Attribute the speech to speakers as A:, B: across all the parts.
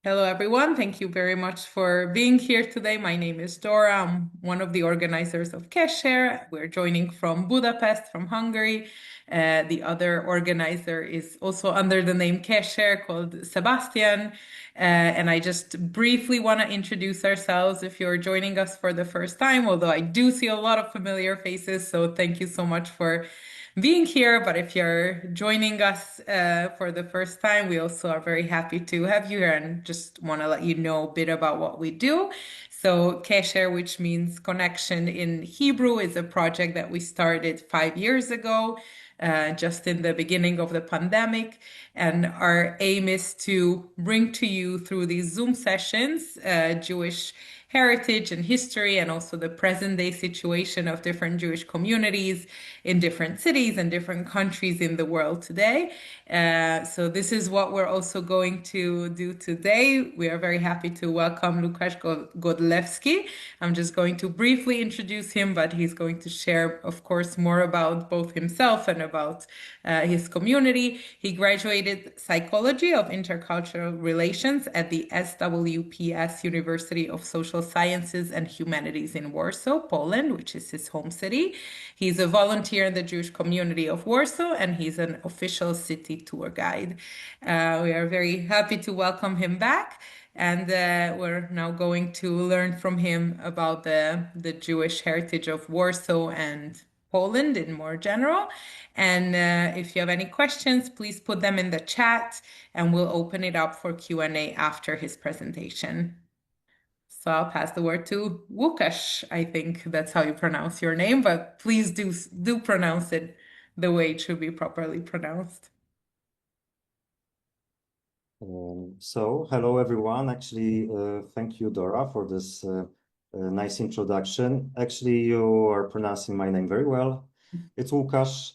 A: Hello, everyone. Thank you very much for being here today. My name is Dora. I'm one of the organizers of Kesher. We're joining from Budapest, from Hungary. The other organizer is also under the name Kesher, called Sebastian. And I just briefly want to introduce ourselves if you're joining us for the first time, although I do see a lot of familiar faces. So thank you so much for being here. But if you're joining us for the first time, we also are very happy to have you here and just want to let you know a bit about what we do. So, Kesher, which means connection in Hebrew, is a project that we started 5 years ago, just in the beginning of the pandemic. And our aim is to bring to you through these Zoom sessions Jewish heritage and history, and also the present day situation of different Jewish communities in different cities and different countries in the world today. So this is what we're also going to do today. We are very happy to welcome Lukasz Godlewski. I'm just going to briefly introduce him, but he's going to share, of course, more about both himself and about his community. He graduated Psychology of Intercultural Relations at the SWPS University of Social Sciences and Humanities in Warsaw, Poland, which is his home city. He's a volunteer in the Jewish community of Warsaw, and he's an official city tour guide. We are very happy to welcome him back. And we're now going to learn from him about the Jewish heritage of Warsaw and Poland in more general. And if you have any questions, please put them in the chat and we'll open it up for Q&A after his presentation. So I'll pass the word to Łukasz. I think that's how you pronounce your name, but please do pronounce it the way it should be properly pronounced.
B: Hello everyone. Actually, thank you, Dora, for this nice introduction. Actually, you are pronouncing my name very well. It's Łukasz,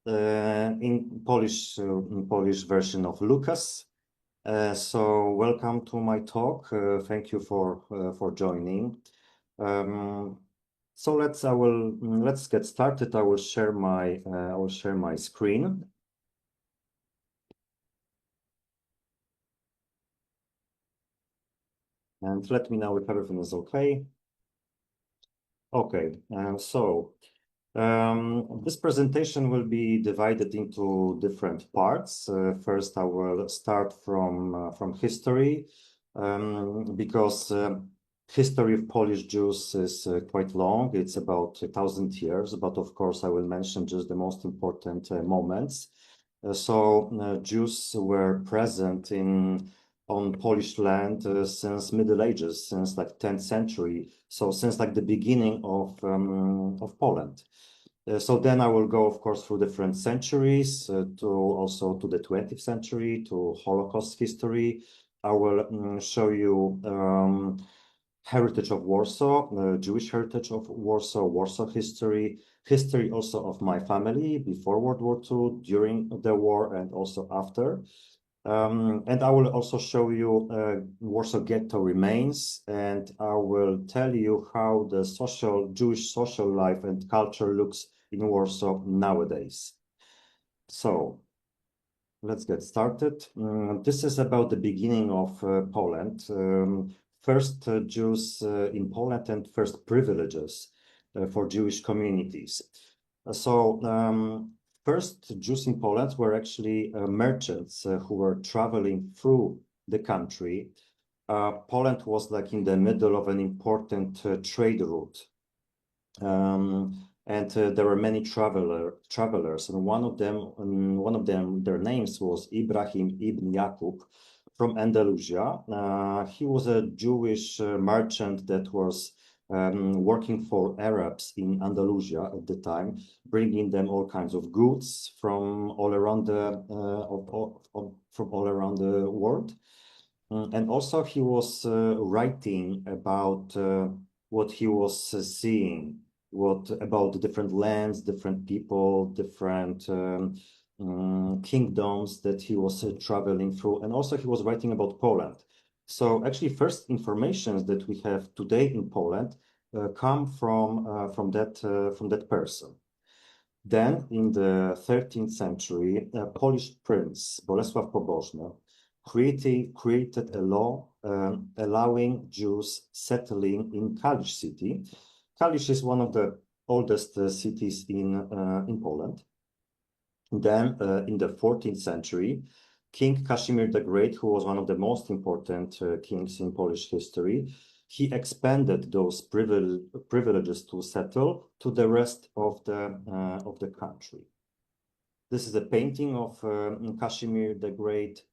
B: in Polish version of Lucas. So welcome to my talk. Thank you for joining. So let's get started. I will share my screen. And let me know if everything is okay. Okay, this presentation will be divided into different parts. First, I will start from history, because history of Polish Jews is quite long. It's about 1,000 years, but of course, I will mention just the most important moments. Jews were present on Polish land since Middle Ages, since like 10th century. So since like the beginning of Poland. So then I will go, of course, through different centuries to the 20th century, to Holocaust history. I will show you heritage of Warsaw, Jewish heritage of Warsaw, Warsaw history, history also of my family before World War II, during the war, and also after. And I will also show you Warsaw Ghetto remains, and I will tell you how the Jewish social life and culture looks in Warsaw nowadays. So let's get started. This is about the beginning of Poland. First Jews in Poland and first privileges for Jewish communities. First Jews in Poland were actually merchants who were traveling through the country. Poland was like in the middle of an important trade route. And there were many travelers, and one of them, their names was Ibrahim ibn Yaqub from Andalusia. He was a Jewish merchant that was working for Arabs in Andalusia at the time, bringing them all kinds of goods from all around the world. And also he was writing about what he was seeing, about the different lands, different people, different kingdoms that he was traveling through. And also he was writing about Poland. So actually first informations that we have today in Poland come from that person. Then in the 13th century, a Polish prince, Bolesław Pobożny, created a law allowing Jews settling in Kalisz city. Kalisz is one of the oldest cities in Poland. Then, in the 14th century, King Casimir the Great, who was one of the most important kings in Polish history, he expanded those privileges to settle to the rest of the country. This is a painting of Casimir the Great.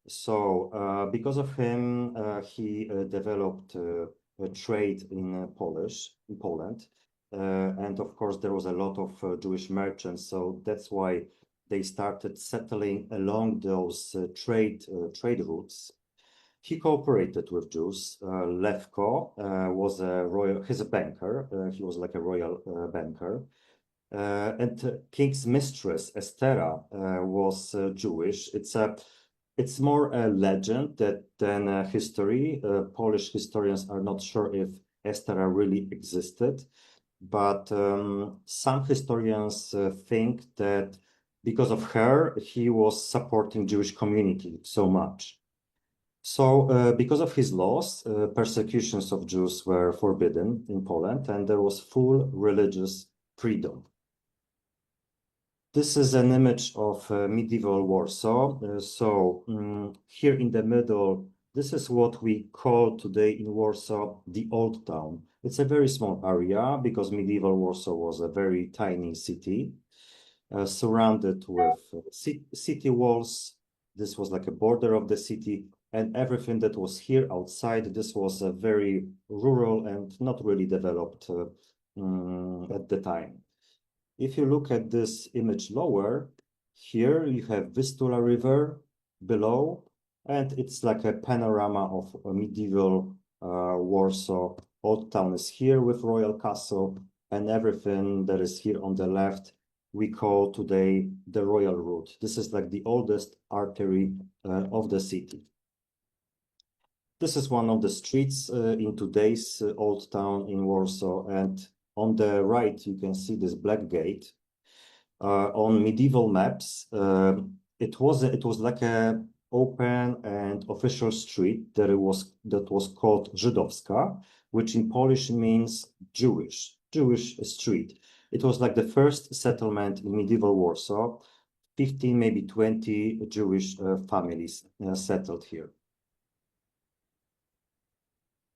B: So, because of him, he developed a trade in Poland. And of course, there was a lot of Jewish merchants. So that's why they started settling along those trade routes. He cooperated with Jews. Levko he's a banker. He was like a royal banker. And King's mistress, Estera, was Jewish. It's more a legend than a history. Polish historians are not sure if Estera really existed, but some historians think that because of her, he was supporting Jewish community so much. So, because of his laws, persecutions of Jews were forbidden in Poland, and there was full religious freedom. This is an image of medieval Warsaw. Here in the middle, this is what we call today in Warsaw the Old Town. It's a very small area because medieval Warsaw was a very tiny city, surrounded with city walls. This was like a border of the city, and everything that was here outside, this was a very rural and not really developed at the time. If you look at this image lower, here you have Vistula River below, and it's like a panorama of a medieval Warsaw. Old Town is here with Royal Castle, and everything that is here on the left we call today the Royal Route. This is like the oldest artery of the city. This is one of the streets in today's Old Town in Warsaw, and on the right, you can see this black gate. On medieval maps, it was like a open and official street that was called Żydowska, which in Polish means Jewish street. It was like the first settlement in medieval Warsaw. 15, maybe 20 Jewish families settled here.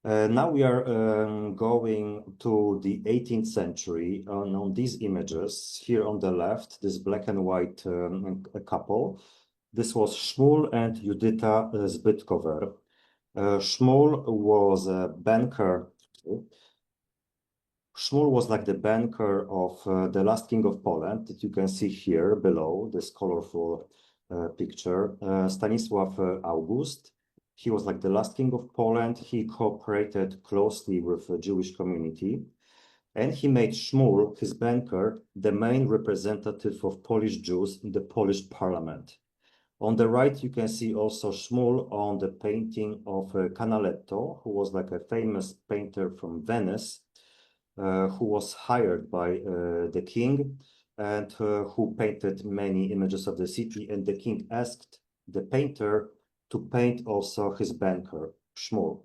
B: Now we are going to the 18th century. On these images, here on the left, this black and white couple. This was Szmul and Judita Zbytkower. Szmul was a banker. Szmul was like the banker of the last king of Poland that you can see here below, this colorful picture, Stanisław August. He was like the last king of Poland. He cooperated closely with the Jewish community, and he made Szmul, his banker, the main representative of Polish Jews in the Polish parliament. On the right, you can see also Szmul on the painting of Canaletto, who was like a famous painter from Venice, who was hired by the king and who painted many images of the city. And the king asked the painter to paint also his banker, Szmul.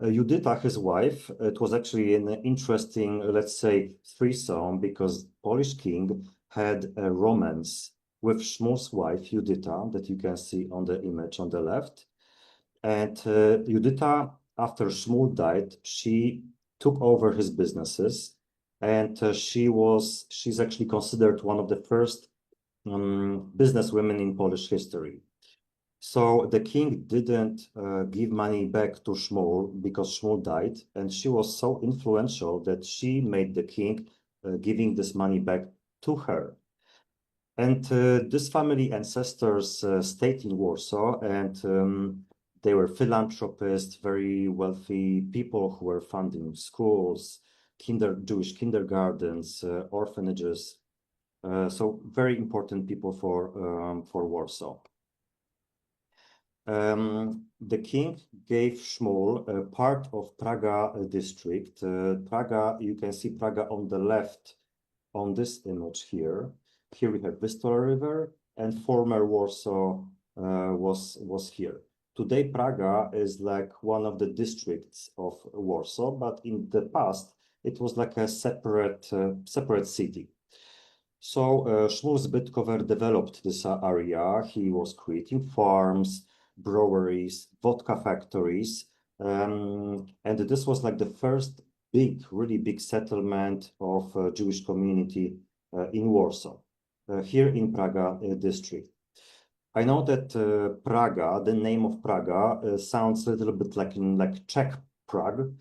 B: Judita, his wife, it was actually an interesting, let's say, threesome, because Polish king had a romance with Szmul's wife, Judita, that you can see on the image on the left. And Judita, after Szmul died, she took over his businesses, and she's actually considered one of the first businesswomen in Polish history. So the king didn't give money back to Szmul because Szmul died, and she was so influential that she made the king giving this money back to her. And this family ancestors stayed in Warsaw, and they were philanthropists, very wealthy people who were funding schools, Jewish kindergartens, orphanages. So very important people for Warsaw. The king gave Szmul a part of Praga district. Praga, you can see Praga on the left on this image here. Here we have Vistula River and former Warsaw was here. Today, Praga is like one of the districts of Warsaw, but in the past, it was like a separate city. So Szmul Zbytkower developed this area. He was creating farms, breweries, vodka factories, and this was like the first really big settlement of Jewish community in Warsaw, here in Praga district. I know that Praga, the name of Praga, sounds a little bit like Czech Prague.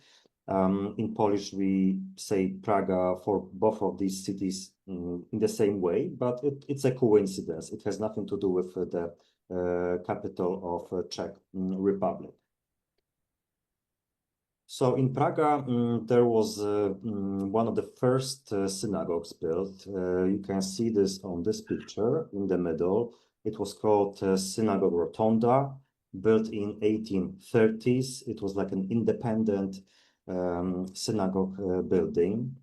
B: In Polish, we say Praga for both of these cities in the same way, but it's a coincidence. It has nothing to do with the capital of Czech Republic. So in Praga, there was one of the first synagogues built. You can see this on this picture in the middle. It was called Synagogue Rotonda, built in 1830s. It was like an independent synagogue building.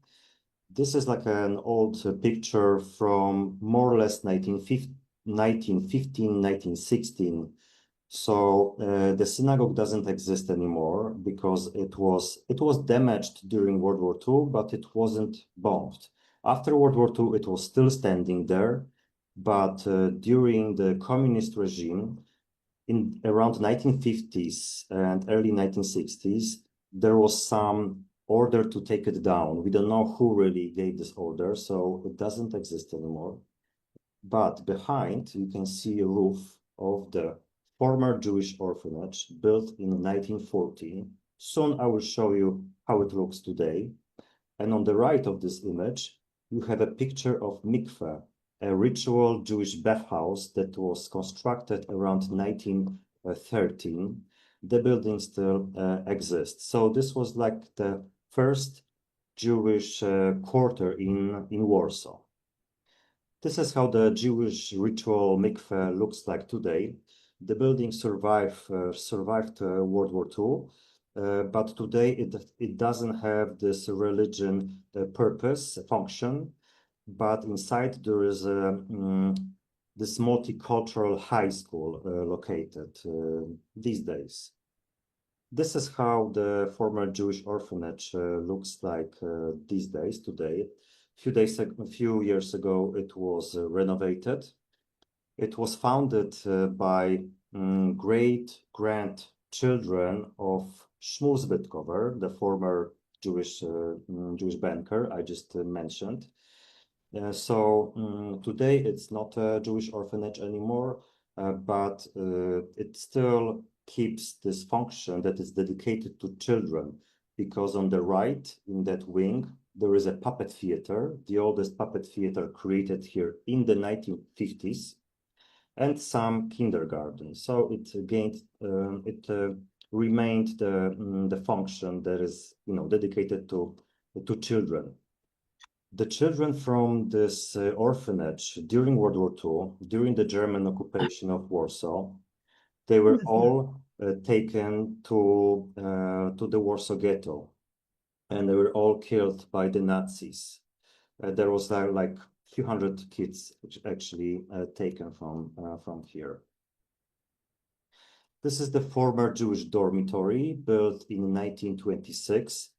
B: This is like an old picture from more or less 1915, 1916. So the synagogue doesn't exist anymore because it was damaged during World War II, but it wasn't bombed. After World War II, it was still standing there, but during the communist regime, in around 1950s and early 1960s, there was some order to take it down. We don't know who really gave this order, so it doesn't exist anymore. But behind, you can see a roof of the former Jewish orphanage built in 1940. Soon I will show you how it looks today. And on the right of this image, you have a picture of mikveh, a ritual Jewish bathhouse that was constructed around 1913. The building still exists. So this was like the first Jewish quarter in Warsaw. This is how the Jewish ritual mikveh looks like today. The building survived World War II, but today it doesn't have this religion purpose function. But inside there is this multicultural high school located these days. This is how the former Jewish orphanage looks like these days today. A few years ago, it was renovated. It was founded by great-grandchildren of Szmul Zbytkower, the former Jewish banker I just mentioned. So today it's not a Jewish orphanage anymore, but it still keeps this function that is dedicated to children, because on the right, in that wing, there is a puppet theater, the oldest puppet theater created here in the 1950s, and some kindergarten. So it remained the function that is, dedicated to children. The children from this orphanage during World War II, during the German occupation of Warsaw, they were all taken to the Warsaw Ghetto, and they were all killed by the Nazis. There was like a few hundred kids actually taken from here. This is the former Jewish dormitory built in 1926.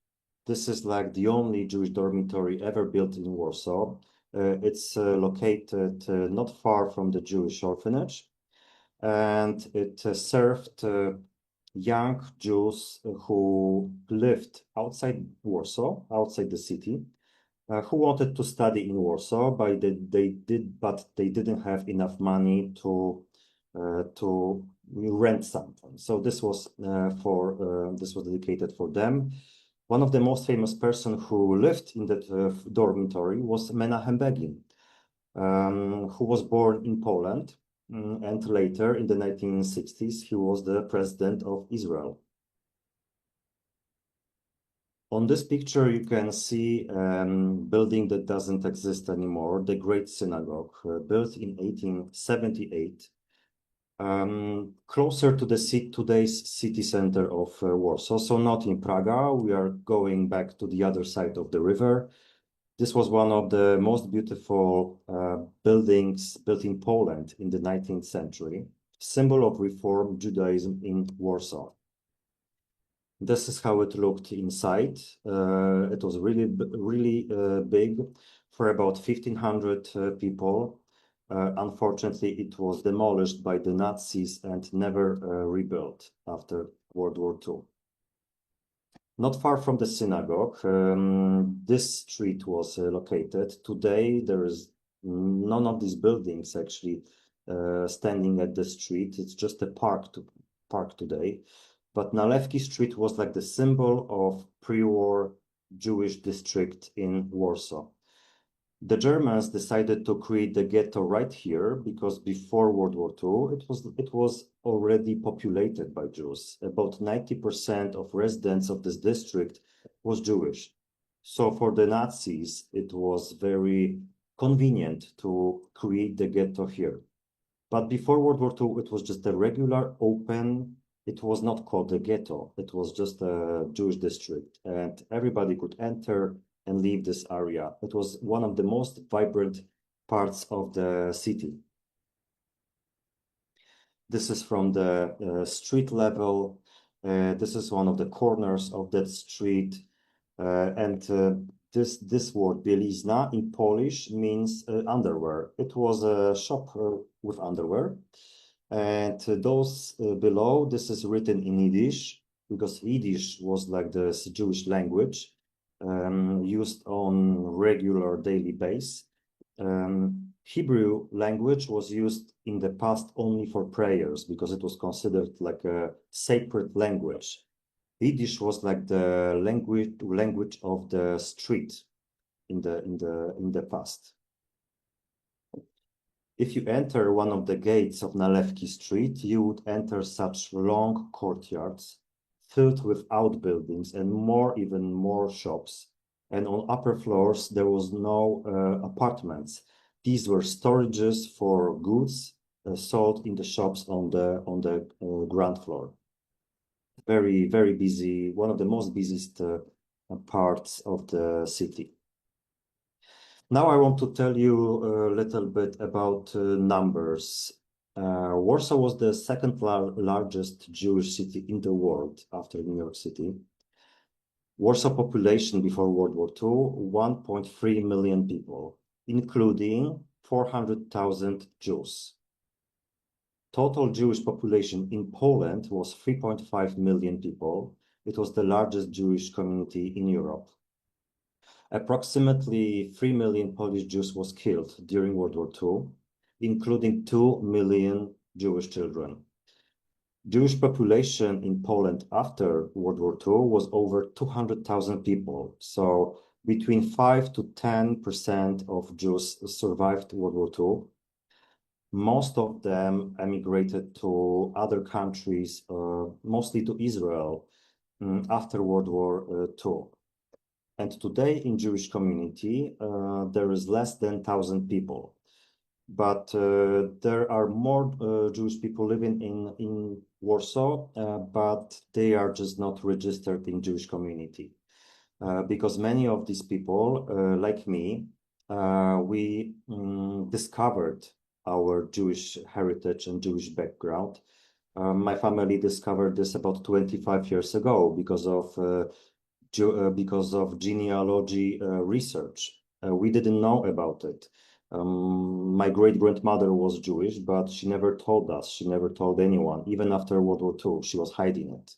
B: This is like the only Jewish dormitory ever built in Warsaw. It's located not far from the Jewish orphanage, and it served young Jews who lived outside Warsaw, outside the city, who wanted to study in Warsaw, but they didn't have enough money to rent something. So this was dedicated for them. One of the most famous person who lived in that dormitory was Menahem Begin, who was born in Poland, and later in the 1960s he was the president of Israel. On this picture, you can see a building that doesn't exist anymore, the Great Synagogue, built in 1878, closer to today's city center of Warsaw. So not in Praga, we are going back to the other side of the river. This was one of the most beautiful buildings built in Poland in the 19th century. symbol of Reform Judaism in Warsaw. This is how it looked inside. It was really big, for about 1,500 people. Unfortunately, it was demolished by the Nazis and never rebuilt after World War II. Not far from the synagogue, this street was located. Today, there is none of these buildings actually standing at the street. It's just a park today. But Nalewki Street was like the symbol of pre-war Jewish district in Warsaw. The Germans decided to create the ghetto right here because before World War II, it was already populated by Jews. About 90% of residents of this district was Jewish. So for the Nazis, it was very convenient to create the ghetto here. But before World War II, it was just a regular open, it was not called a ghetto. It was just a Jewish district and everybody could enter and leave this area. It was one of the most vibrant parts of the city. This is from the street level. This is one of the corners of that street. This word bielizna in Polish means underwear. It was a shop with underwear. And those below, this is written in Yiddish because Yiddish was like the Jewish language used on regular daily basis. Hebrew language was used in the past only for prayers because it was considered like a sacred language. Yiddish was like the language of the street in the past. If you enter one of the gates of Nalewki Street, you would enter such long courtyards filled with outbuildings and even more shops. And on upper floors, there was no apartments. These were storages for goods sold in the shops on the ground floor. Very, very busy, one of the most busiest parts of the city. Now I want to tell you a little bit about numbers. Warsaw was the second largest Jewish city in the world after New York City. Warsaw population before World War II, 1.3 million people, including 400,000 Jews. Total Jewish population in Poland was 3.5 million people. It was the largest Jewish community in Europe. Approximately 3 million Polish Jews was killed during World War II, including 2 million Jewish children. Jewish population in Poland after World War II was over 200,000 people. So between 5 to 10% of Jews survived World War II. Most of them emigrated to other countries, mostly to Israel, after World War II. And today in Jewish community, there is less than 1,000 people. But there are more Jewish people living in Warsaw, but they are just not registered in Jewish community. Because many of these people, like me, we discovered our Jewish heritage and Jewish background. My family discovered this about 25 years ago because of genealogy research. We didn't know about it. My great-grandmother was Jewish, but she never told us. She never told anyone. Even after World War II, she was hiding it.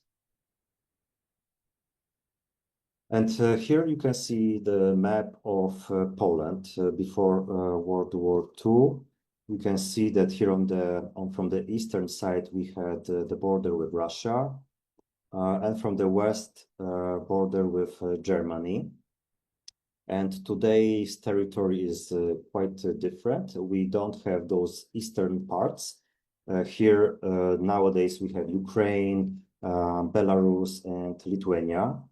B: And here you can see the map of Poland before World War II. You can see that here from the eastern side, we had the border with Russia, and from the west border with Germany. And today's territory is quite different. We don't have those eastern parts. Here nowadays we have Ukraine, Belarus, and Lithuania.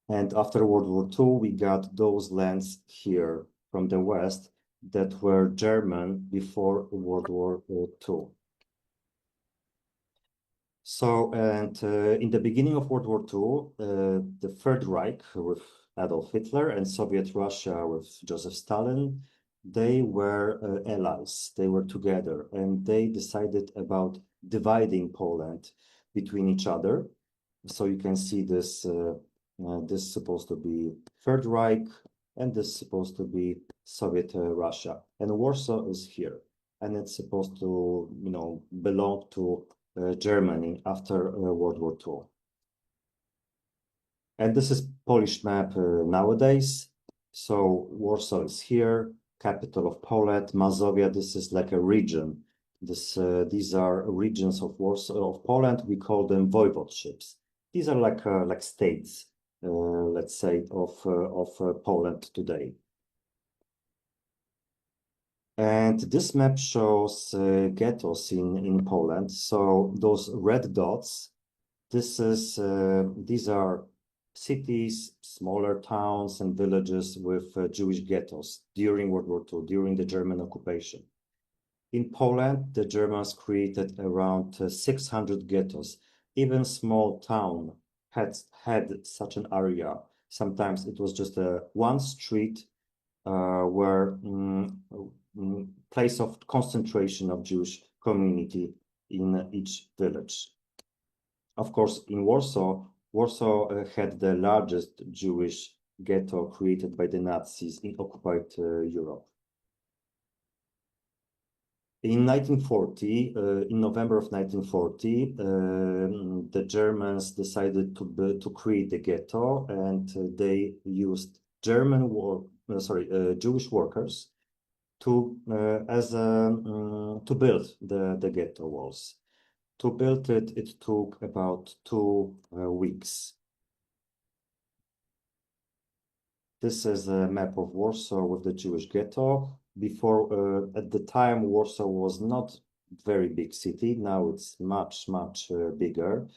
B: And after World War II, we got those lands here from the west that were German before World War II. So, and in the beginning of World War II, the Third Reich with Adolf Hitler and Soviet Russia with Joseph Stalin, they were allies. They were together and they decided about dividing Poland between each other. So you can see this, this is supposed to be Third Reich, and this is supposed to be Soviet Russia. And Warsaw is here, and it's supposed to, belong to Germany after World War II. And this is Polish map nowadays. So Warsaw is here, capital of Poland. Mazovia, this is like a region. These are regions of Warsaw, of Poland. We call them voivodeships. These are like states, let's say, of Poland today. And this map shows ghettos in Poland. So those red dots, these are cities, smaller towns and villages with Jewish ghettos during World War II, during the German occupation. In Poland, the Germans created around 600 ghettos. Even small town had such an area. Sometimes it was just one street where place of concentration of Jewish community in each village. Of course, in Warsaw had the largest Jewish ghetto created by the Nazis in occupied Europe. In 1940, in November of 1940, the Germans decided to create the ghetto, and they used Jewish workers to build the ghetto walls. To build it, it took about 2 weeks. This is a map of Warsaw with the Jewish ghetto. Before, at the time, Warsaw was not very big city. Now it's much bigger.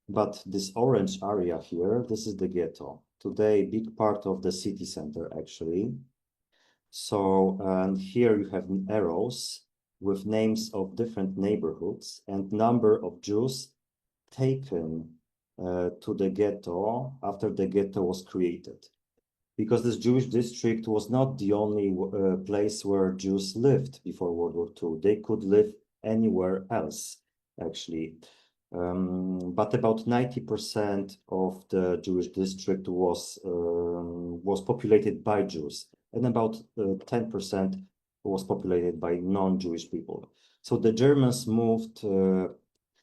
B: But this orange area here, this is the ghetto. Today, big part of the city center, actually. So, and here you have arrows with names of different neighborhoods and number of Jews taken to the ghetto after the ghetto was created. Because this Jewish district was not the only place where Jews lived before World War II. They could live anywhere else, actually. But about 90% of the Jewish district was populated by Jews, and about 10% was populated by non-Jewish people. So the Germans moved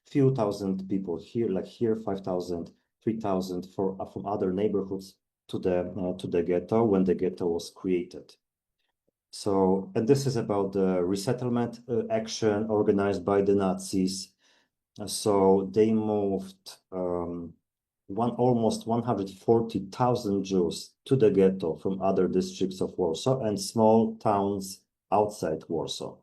B: few thousand people here, like here 5,000, 3,000 from other neighborhoods to the ghetto when the ghetto was created. So, and this is about the resettlement action organized by the Nazis. So they moved almost 140,000 Jews to the ghetto from other districts of Warsaw and small towns outside Warsaw.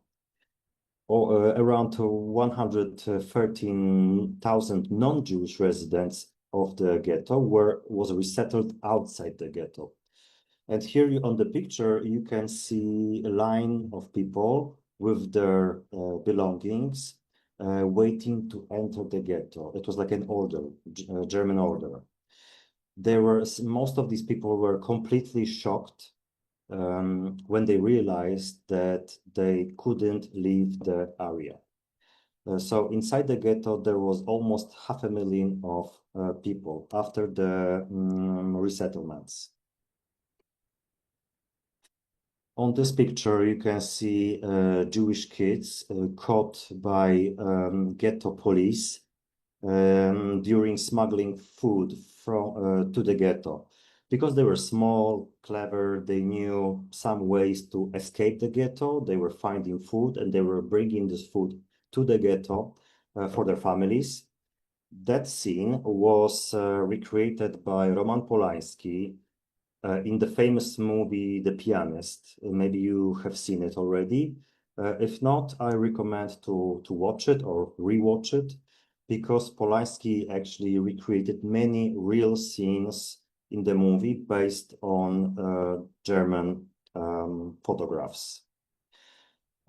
B: Around 113,000 non-Jewish residents of the ghetto was resettled outside the ghetto. And here on the picture, you can see a line of people with their belongings waiting to enter the ghetto. It was like an order, German order. Most of these people were completely shocked when they realized that they couldn't leave the area. So inside the ghetto, there was almost 500,000 of people after the resettlements. On this picture, you can see Jewish kids caught by ghetto police during smuggling food to the ghetto. Because they were small, clever, they knew some ways to escape the ghetto. They were finding food and they were bringing this food to the ghetto for their families. That scene was recreated by Roman Polanski in the famous movie The Pianist. Maybe you have seen it already. If not, I recommend to watch it or rewatch it, because Polanski actually recreated many real scenes in the movie based on German photographs.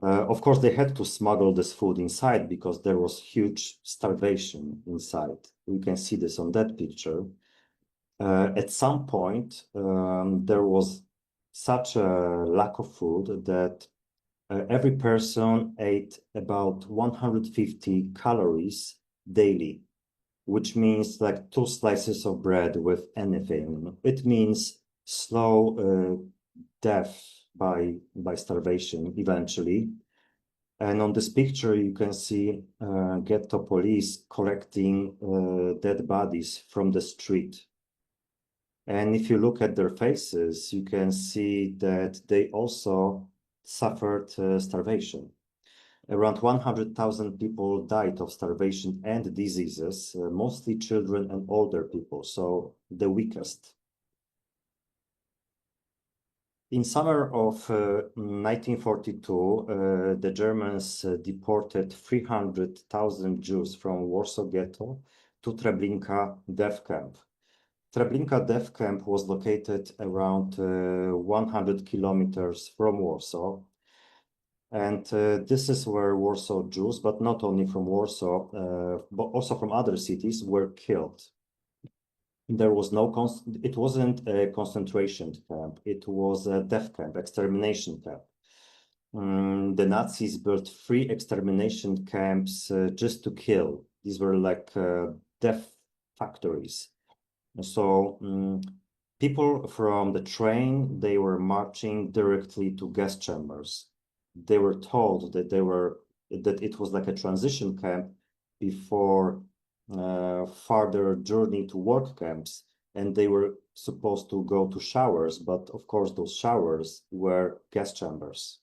B: Of course, they had to smuggle this food inside because there was huge starvation inside. You can see this on that picture. At some point, there was such a lack of food that every person ate about 150 calories daily, which means like 2 slices of bread with anything. It means slow death by starvation eventually. And on this picture, you can see ghetto police collecting dead bodies from the street. And if you look at their faces, you can see that they also suffered starvation. Around 100,000 people died of starvation and diseases, mostly children and older people, so the weakest. In summer of 1942, the Germans deported 300,000 Jews from Warsaw Ghetto to Treblinka death camp. Treblinka death camp was located around 100 kilometers from Warsaw. And this is where Warsaw Jews, but not only from Warsaw, but also from other cities, were killed. There was it wasn't a concentration camp, it was a death camp, extermination camp. The Nazis built 3 extermination camps just to kill. These were like death factories. So people from the train, they were marching directly to gas chambers. They were told that it was like a transition camp before further journey to work camps, and they were supposed to go to showers, but of course those showers were gas chambers.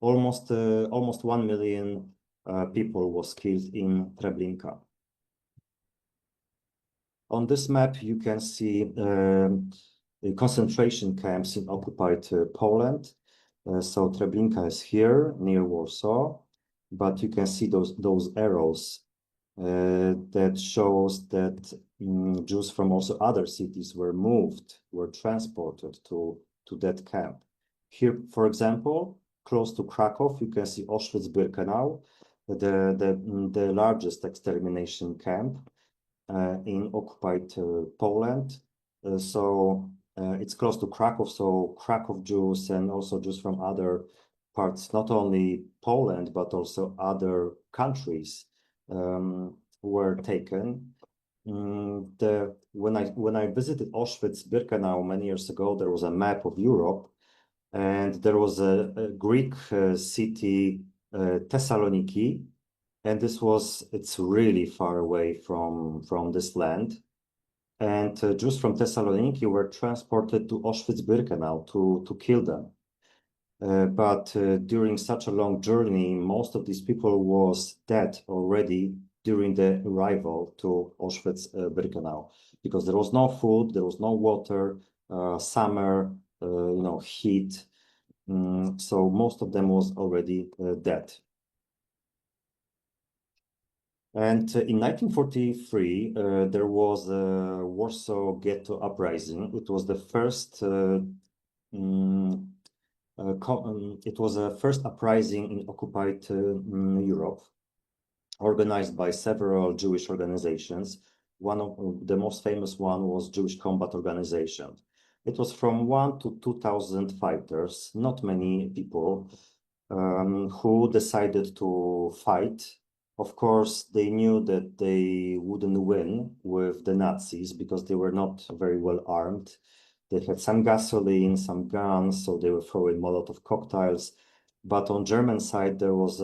B: Almost 1 million people was killed in Treblinka. On this map, you can see the concentration camps in occupied Poland. So Treblinka is here near Warsaw, but you can see those arrows that shows that Jews from also other cities were transported to that camp. Here, for example, close to Krakow, you can see Auschwitz-Birkenau, the largest extermination camp in occupied Poland. It's close to Krakow, so Krakow Jews and also Jews from other parts, not only Poland, but also other countries were taken. When I visited Auschwitz-Birkenau many years ago, there was a map of Europe, and there was a Greek city, Thessaloniki, and it's really far away from this land. And Jews from Thessaloniki were transported to Auschwitz-Birkenau to kill them. But during such a long journey, most of these people was dead already during the arrival to Auschwitz-Birkenau, because there was no food, there was no water, summer, heat. So most of them was already dead. And in 1943, there was a Warsaw Ghetto uprising. It was the first it was a first uprising in occupied Europe, organized by several Jewish organizations. One of the most famous one was Jewish Combat Organization. It was from 1 to 2,000 fighters, not many people, who decided to fight. Of course, they knew that they wouldn't win with the Nazis because they were not very well armed. They had some gasoline, some guns, so they were throwing Molotov cocktails. But on German side, there was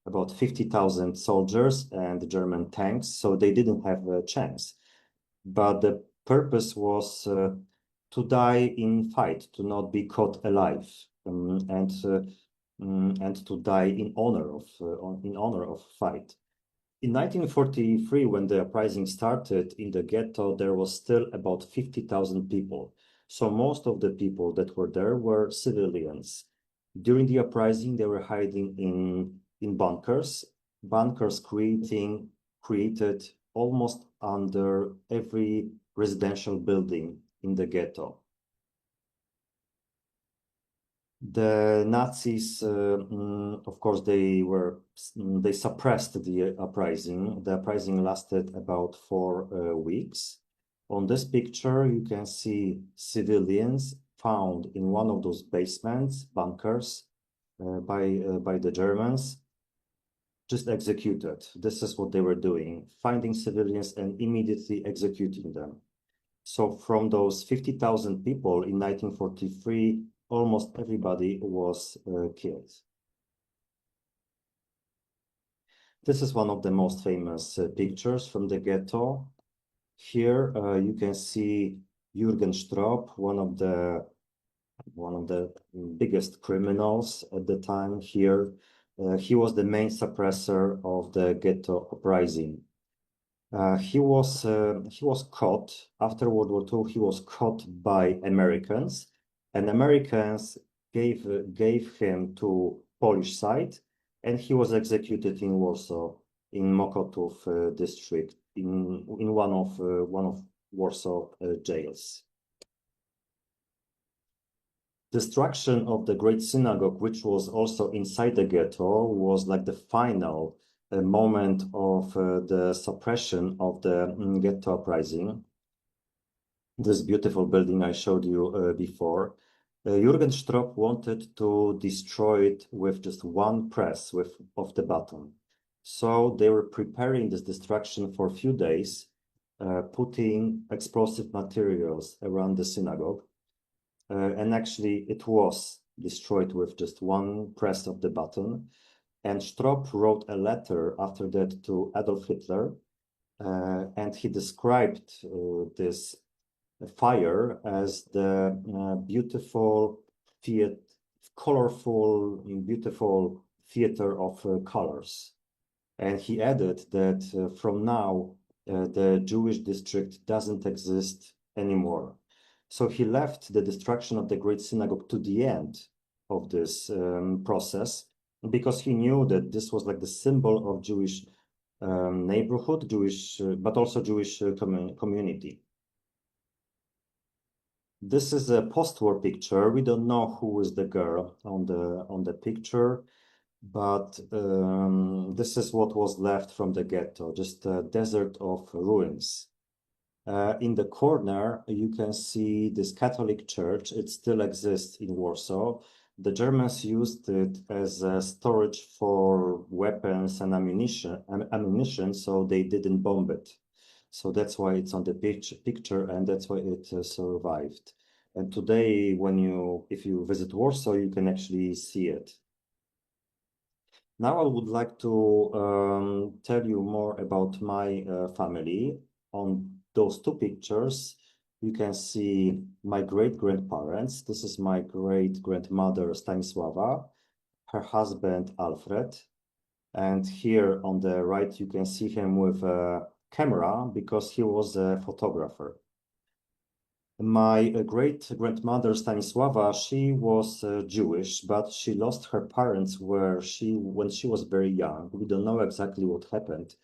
B: about 50,000 soldiers and German tanks, so they didn't have a chance. But the purpose was to die in fight, to not be caught alive, and to die in honor of fight. In 1943, when the uprising started in the ghetto, there was still about 50,000 people. So most of the people that were there were civilians. During the uprising, they were hiding in bunkers created almost under every residential building in the ghetto. The Nazis, of course, they suppressed the uprising. The uprising lasted about 4 weeks. On this picture, you can see civilians found in one of those basements, bunkers, by the Germans, just executed. This is what they were doing, finding civilians and immediately executing them. So from those 50,000 people in 1943, almost everybody was killed. This is one of the most famous pictures from the ghetto. Here you can see Jürgen Stroop, one of the biggest criminals at the time here. He was the main suppressor of the ghetto uprising. He was caught after World War II. He was caught by Americans, and Americans gave him to Polish side, and he was executed in Warsaw, in Mokotów district, in one of Warsaw jails. Destruction of the Great Synagogue, which was also inside the ghetto, was like the final moment of the suppression of the ghetto uprising. This beautiful building I showed you before. Jürgen Stroop wanted to destroy it with just one press of the button. So they were preparing this destruction for a few days, putting explosive materials around the synagogue. And actually it was destroyed with just one press of the button. And Stroop wrote a letter after that to Adolf Hitler, and he described this fire as the beautiful, colorful, beautiful theater of colors. And he added that from now, the Jewish district doesn't exist anymore. So he left the destruction of the Great Synagogue to the end of this process, because he knew that this was like the symbol of Jewish neighborhood, but also Jewish community. This is a post-war picture. We don't know who is the girl on the picture, but this is what was left from the ghetto, just a desert of ruins. In the corner, you can see this Catholic church. It still exists in Warsaw. The Germans used it as a storage for weapons and ammunition, so they didn't bomb it. So that's why it's on the picture, and that's why it survived. And today, if you visit Warsaw, you can actually see it. Now I would like to tell you more about my family. On those two pictures, you can see my great-grandparents. This is my great-grandmother, Stanisława, her husband, Alfred. And here on the right, you can see him with a camera because he was a photographer. My great-grandmother, Stanisława, she was Jewish, but she lost her parents when she was very young. We don't know exactly what happened.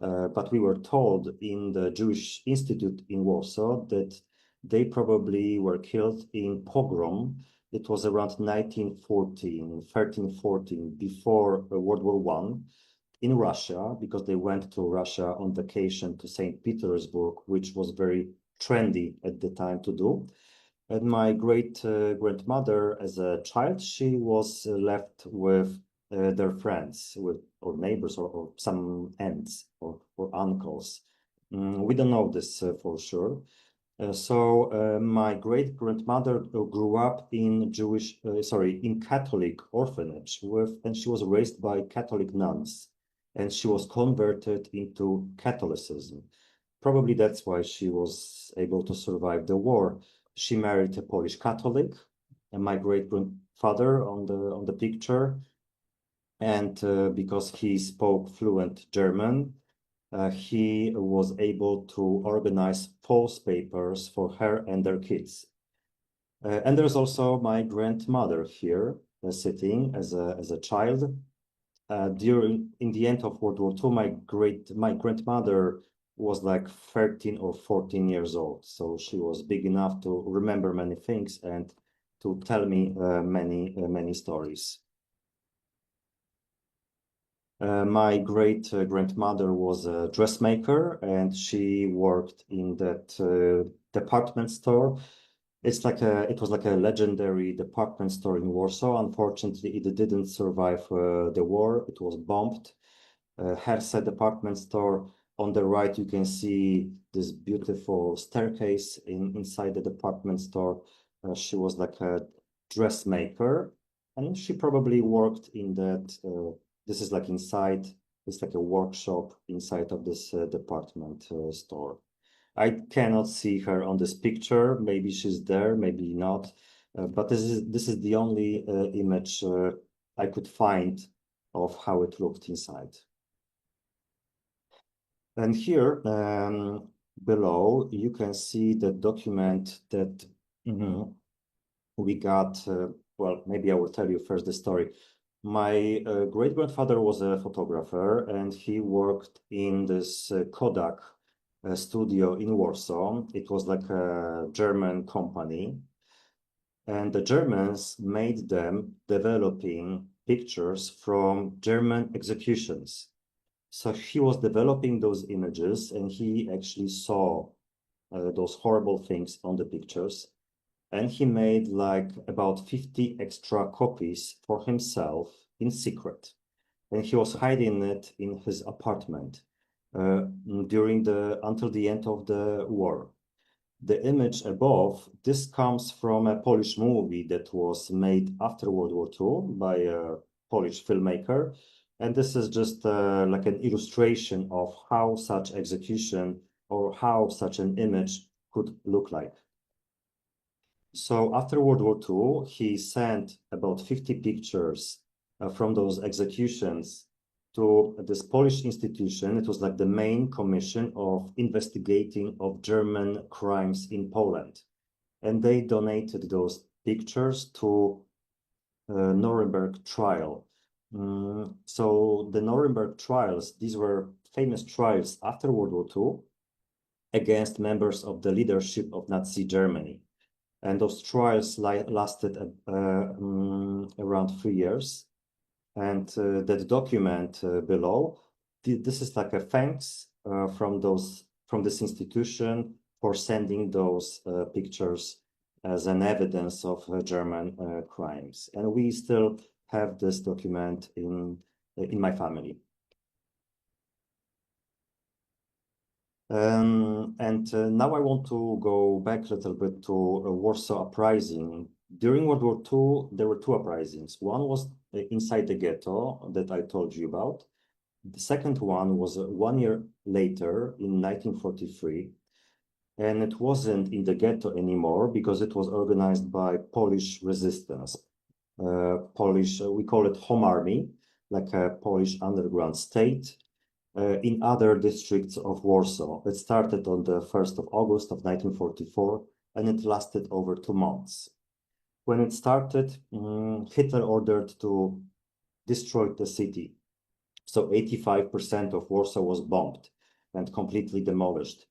B: But we were told in the Jewish Institute in Warsaw that they probably were killed in pogrom. It was around 1314, before World War I, in Russia, because they went to Russia on vacation to St. Petersburg, which was very trendy at the time to do. And my great-grandmother, as a child, she was left with their friends, or neighbors, or some aunts or uncles. We don't know this for sure. So my great-grandmother grew up in in Catholic orphanage and she was raised by Catholic nuns, and she was converted into Catholicism. Probably that's why she was able to survive the war. She married a Polish Catholic, and my great-grandfather on the picture. And because he spoke fluent German, he was able to organize false papers for her and their kids. And there's also my grandmother here, sitting as a child. In the end of World War II, my grandmother was like 13 or 14 years old. So she was big enough to remember many things and to tell me many stories. My great-grandmother was a dressmaker, and she worked in that department store. It was like a legendary department store in Warsaw. Unfortunately, it didn't survive the war. It was bombed. Hersa department store. On the right, you can see this beautiful staircase inside the department store. She was like a dressmaker, and she probably worked in that. This is like inside. It's like a workshop inside of this department store. I cannot see her on this picture. Maybe she's there, maybe not. But this is the only image I could find of how it looked inside. And here below, you can see the document that we got. Well, maybe I will tell you first the story. My great-grandfather was a photographer, and he worked in this Kodak studio in Warsaw. It was like a German company. And the Germans made them developing pictures from German executions. So he was developing those images, and he actually saw those horrible things on the pictures. And he made like about 50 extra copies for himself in secret. And he was hiding it in his apartment until the end of the war. The image above, this comes from a Polish movie that was made after World War II by a Polish filmmaker. And this is just like an illustration of how such execution or how such an image could look like. So after World War II, he sent about 50 pictures from those executions to this Polish institution. It was like the main commission of investigating of German crimes in Poland. And they donated those pictures to Nuremberg trial. So the Nuremberg trials, these were famous trials after World War II against members of the leadership of Nazi Germany. And those trials lasted around 3 years. And that document below, this is like a thanks from this institution for sending those pictures as an evidence of German crimes. And we still have this document in my family. Now I want to go back a little bit to Warsaw Uprising. During World War II, there were two uprisings. One was inside the ghetto that I told you about. The second one was 1 year later in 1943. And it wasn't in the ghetto anymore because it was organized by Polish resistance. We call it Home Army, like a Polish underground state. In other districts of Warsaw. It started on the 1st of August of 1944, and it lasted over 2 months. When it started, Hitler ordered to destroy the city. So 85% of Warsaw was bombed and completely demolished.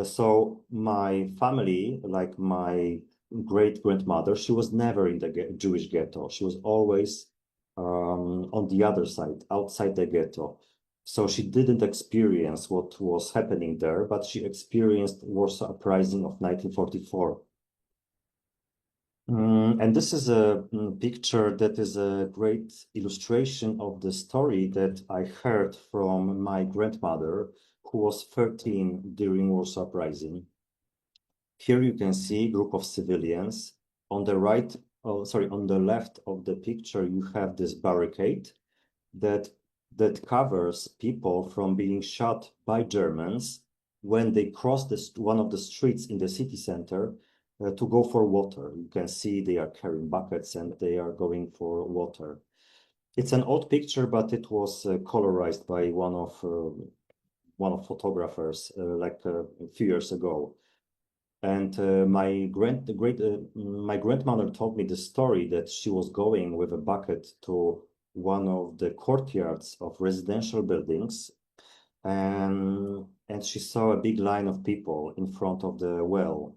B: So my family, like my great-grandmother, she was never in the Jewish ghetto. She was always on the other side, outside the ghetto. So she didn't experience what was happening there, but she experienced Warsaw Uprising of 1944. And this is a picture that is a great illustration of the story that I heard from my grandmother, who was 13 during Warsaw Uprising. Here you can see a group of civilians. On the on the left of the picture, you have this barricade that covers people from being shot by Germans when they cross one of the streets in the city center to go for water. You can see they are carrying buckets and they are going for water. It's an old picture, but it was colorized by one of photographers like a few years ago. And my grandmother told me the story that she was going with a bucket to one of the courtyards of residential buildings, and she saw a big line of people in front of the well.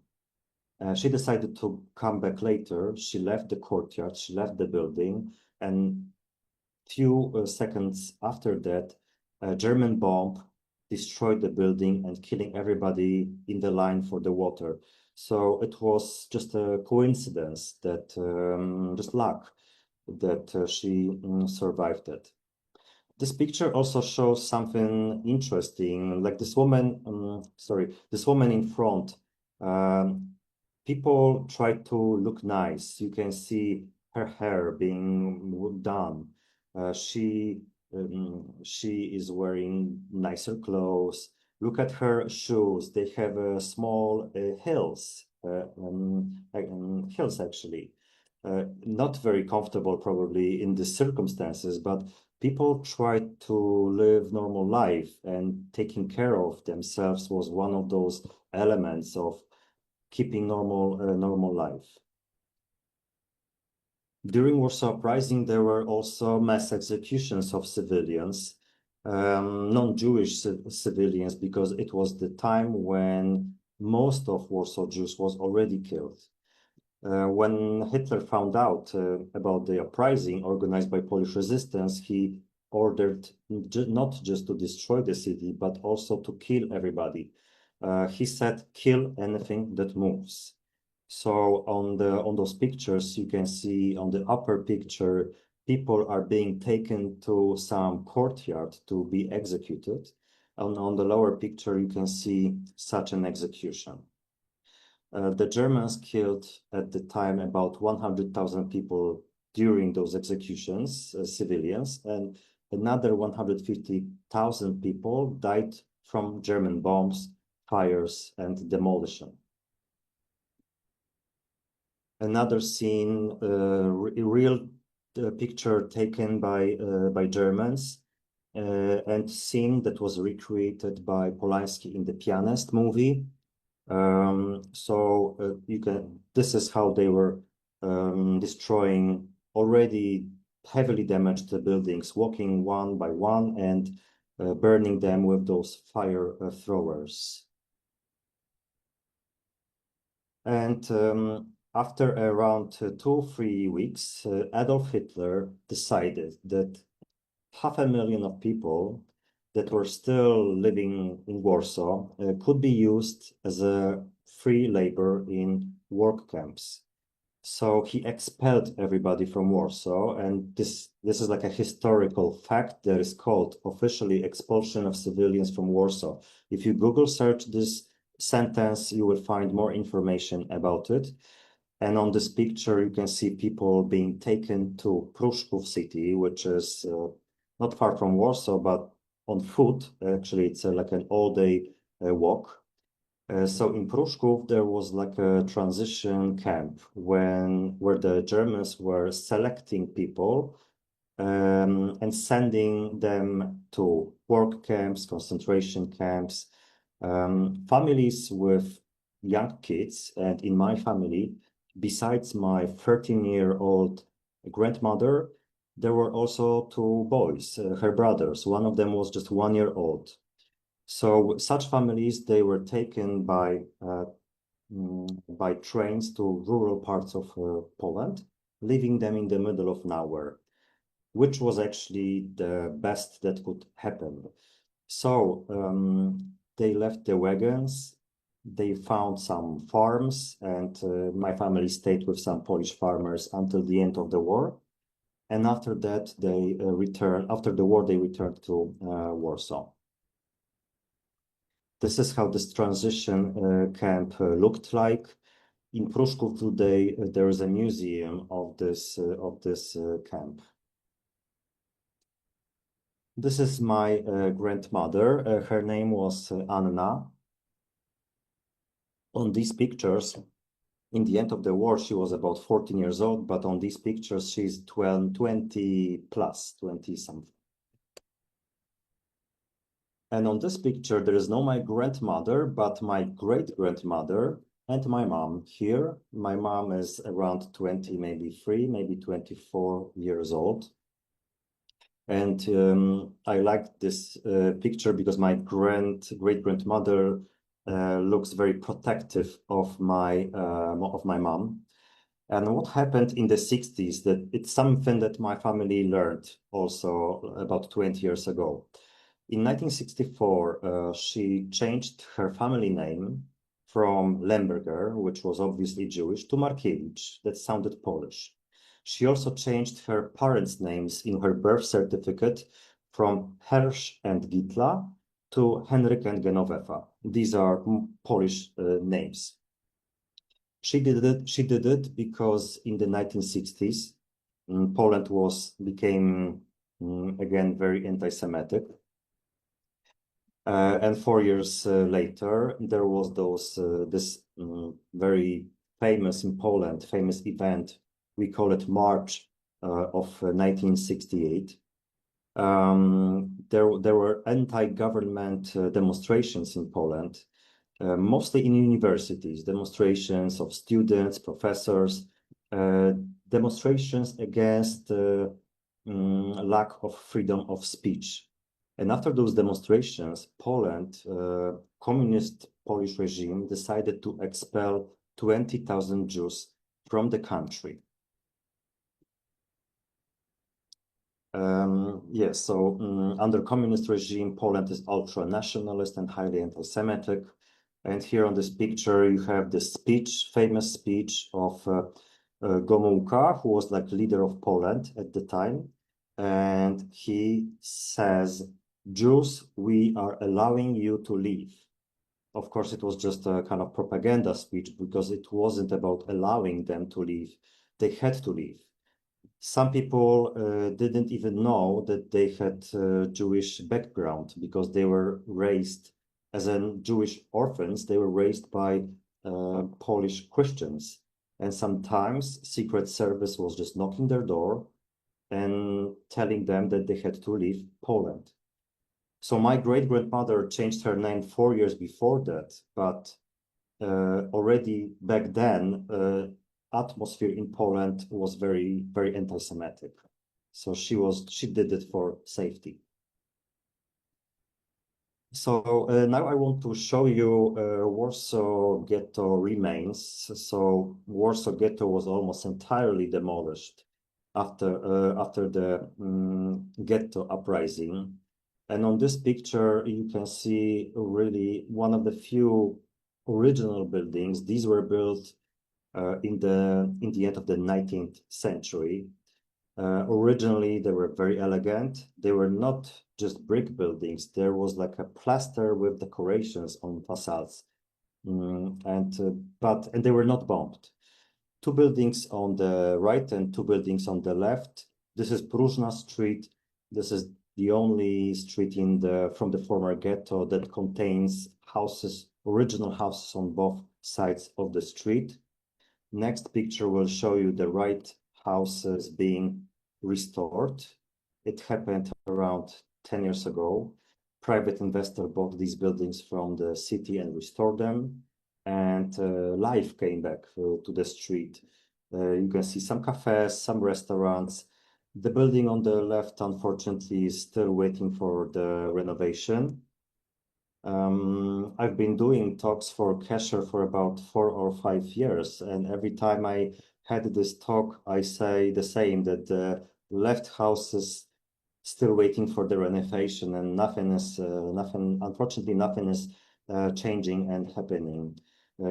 B: She decided to come back later. She left the courtyard, she left the building, and few seconds after that, a German bomb destroyed the building and killing everybody in the line for the water. So it was just a coincidence that, just luck, that she survived it. This picture also shows something interesting, like this woman, this woman in front. People try to look nice. You can see her hair being done. She is wearing nicer clothes. Look at her shoes. They have small heels actually. Not very comfortable probably in the circumstances, but people try to live normal life, and taking care of themselves was one of those elements of keeping normal life. During Warsaw Uprising, there were also mass executions of civilians, non-Jewish civilians, because it was the time when most of Warsaw Jews was already killed. When Hitler found out about the uprising organized by Polish resistance, he ordered not just to destroy the city, but also to kill everybody. He said, "Kill anything that moves." So on those pictures, you can see on the upper picture, people are being taken to some courtyard to be executed. And on the lower picture, you can see such an execution. The Germans killed at the time about 100,000 people during those executions, civilians, and another 150,000 people died from German bombs, fires, and demolition. Another scene, real picture taken by Germans, and scene that was recreated by Polanski in the Pianist movie. This is how they were destroying already heavily damaged buildings, walking one by one and burning them with those fire throwers. And after around 2-3 weeks, Adolf Hitler decided that 500,000 of people that were still living in Warsaw could be used as a free labor in work camps. So he expelled everybody from Warsaw, and this is like a historical fact that is called officially expulsion of civilians from Warsaw. If you Google search this sentence, you will find more information about it. And on this picture, you can see people being taken to Pruszków city, which is not far from Warsaw, but on foot. Actually, it's like an all-day walk. So in Pruszków, there was like a transition camp where the Germans were selecting people and sending them to work camps, concentration camps, families with young kids. And in my family, besides my 13-year-old grandmother, there were also two boys, her brothers. One of them was just 1 year old. So such families, they were taken by trains to rural parts of Poland, leaving them in the middle of nowhere, which was actually the best that could happen. So they left the wagons, they found some farms, and my family stayed with some Polish farmers until the end of the war. And after that, they after the war, they returned to Warsaw. This is how this transition camp looked like. In Pruszków today, there is a museum of this camp. This is my grandmother. Her name was Anna. On these pictures, in the end of the war, she was about 14 years old, but on these pictures, she's 20 plus, 20 something. And on this picture, there is no my grandmother, but my great-grandmother and my mom here. My mom is around 20, maybe 3, maybe 24 years old. And I like this picture because my great-grandmother looks very protective of my mom. And what happened in the 60s, that it's something that my family learned also about 20 years ago. In 1964, she changed her family name from Lemberger, which was obviously Jewish, to Markiewicz, that sounded Polish. She also changed her parents' names in her birth certificate from Hersch and Gitla to Henryk and Genovefa. These are Polish names. She did it because in the 1960s, Poland became again very anti-Semitic. And 4 years later, there was this very famous in Poland, famous event. We call it March of 1968. There were anti-government demonstrations in Poland, mostly in universities, demonstrations of students, professors, demonstrations against lack of freedom of speech. And after those demonstrations, Poland, communist Polish regime, decided to expel 20,000 Jews from the country. Yes, so under communist regime, Poland is ultra-nationalist and highly anti-Semitic. And here on this picture, you have the famous speech of Gomułka, who was like leader of Poland at the time. And he says, "Jews, we are allowing you to leave." Of course, it was just a kind of propaganda speech because it wasn't about allowing them to leave. They had to leave. Some people didn't even know that they had Jewish background because they were raised as Jewish orphans. They were raised by Polish Christians. And sometimes Secret Service was just knocking their door and telling them that they had to leave Poland. So my great-grandmother changed her name 4 years before that, but already back then, atmosphere in Poland was very, very anti-Semitic. So she did it for safety. So now I want to show you Warsaw Ghetto remains. So Warsaw Ghetto was almost entirely demolished after the ghetto uprising. And on this picture, you can see really one of the few original buildings. These were built in the end of the 19th century. Originally, they were very elegant. They were not just brick buildings. There was like a plaster with decorations on facades, and they were not bombed. 2 buildings on the right and 2 buildings on the left. This is Próżna Street. This is the only street from the former ghetto that contains original houses on both sides of the street. Next picture will show you the right houses being restored. It happened around 10 years ago. Private investor bought these buildings from the city and restored them, and life came back to the street. You can see some cafes, some restaurants. The building on the left, unfortunately, is still waiting for the renovation. I've been doing talks for Kesher for about 4 or 5 years, and every time I had this talk, I say the same, that the left house is still waiting for the renovation, and unfortunately, nothing is changing and happening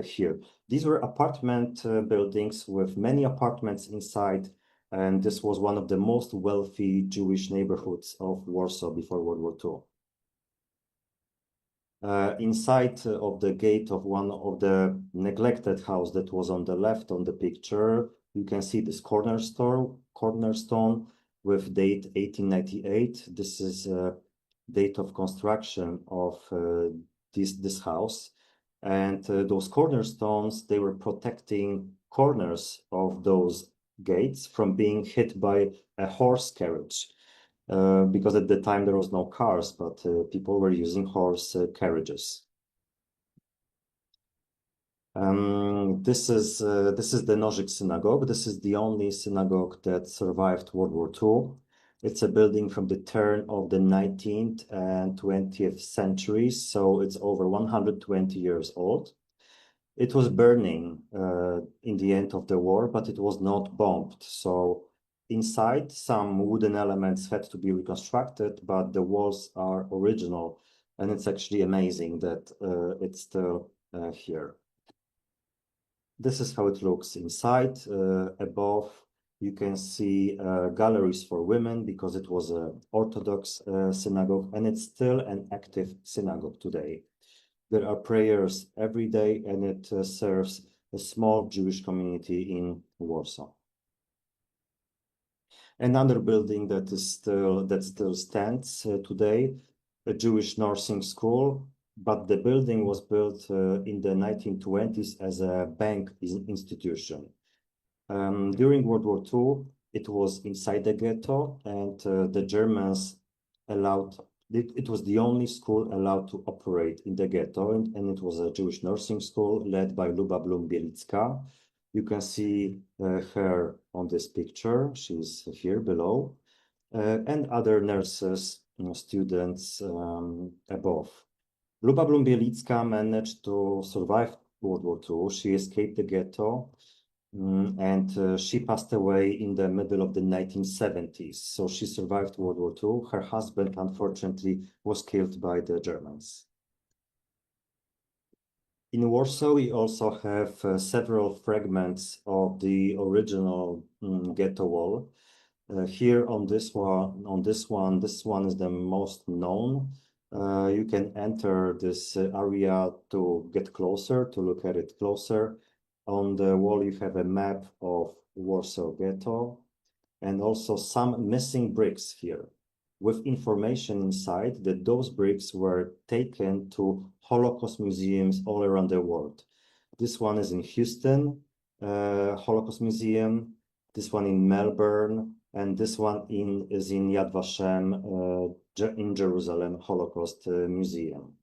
B: here. These were apartment buildings with many apartments inside, and this was one of the most wealthy Jewish neighborhoods of Warsaw before World War II. Inside of the gate of one of the neglected house that was on the left on the picture, you can see this cornerstone with date 1898. This is date of construction of this house. And those cornerstones, they were protecting corners of those gates from being hit by a horse carriage. Because at the time there was no cars, but people were using horse carriages. This is the Nożyk Synagogue. This is the only synagogue that survived World War II. It's a building from the turn of the 19th and 20th centuries, so it's over 120 years old. It was burning in the end of the war, but it was not bombed. So inside, some wooden elements had to be reconstructed, but the walls are original, and it's actually amazing that it's still here. This is how it looks inside. Above, you can see galleries for women because it was an Orthodox synagogue, and it's still an active synagogue today. There are prayers every day, and it serves a small Jewish community in Warsaw. Another building that still stands today, a Jewish nursing school, but the building was built in the 1920s as a bank institution. During World War II, it was inside the ghetto, and the Germans allowed it was the only school allowed to operate in the ghetto, and it was a Jewish nursing school led by Luba Blum-Bielicka. You can see her on this picture. She's here below, and other nurses, students above. Luba Blum-Bielicka managed to survive World War II. She escaped the ghetto, and she passed away in the middle of the 1970s. So she survived World War II. Her husband, unfortunately, was killed by the Germans. In Warsaw, we also have several fragments of the original ghetto wall. Here on this one, this one is the most known. You can enter this area to get closer, to look at it closer. On the wall, you have a map of Warsaw Ghetto and also some missing bricks here with information inside that those bricks were taken to Holocaust museums all around the world. This one is in Houston, Holocaust Museum, this one in Melbourne, and this one is in Yad Vashem in Jerusalem, Holocaust Museum.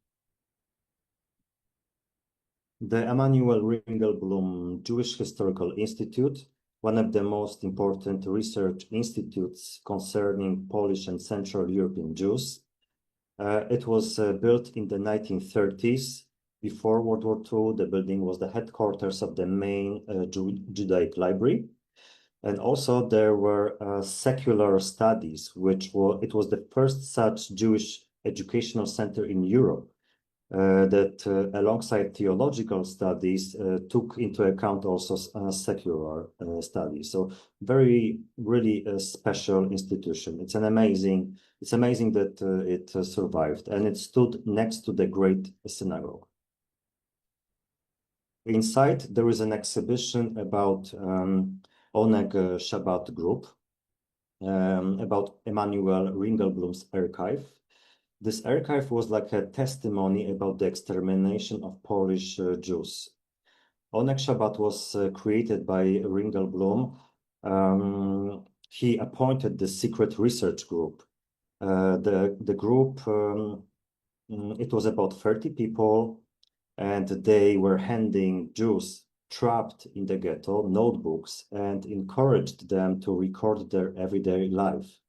B: The Emanuel Ringelblum Jewish Historical Institute, one of the most important research institutes concerning Polish and Central European Jews. It was built in the 1930s. Before World War II, the building was the headquarters of the main Judaic library. And also there were secular studies, it was the first such Jewish educational center in Europe. That alongside theological studies took into account also secular studies. So really a special institution. It's amazing that it survived, and it stood next to the Great Synagogue. Inside there is an exhibition about Oneg Shabbat Group, about Emanuel Ringelblum's archive. This archive was like a testimony about the extermination of Polish Jews. Oneg Shabbat was created by Ringelblum. He appointed the secret research group. The group, it was about 30 people, and they were handing Jews trapped in the ghetto notebooks and encouraged them to record their everyday life.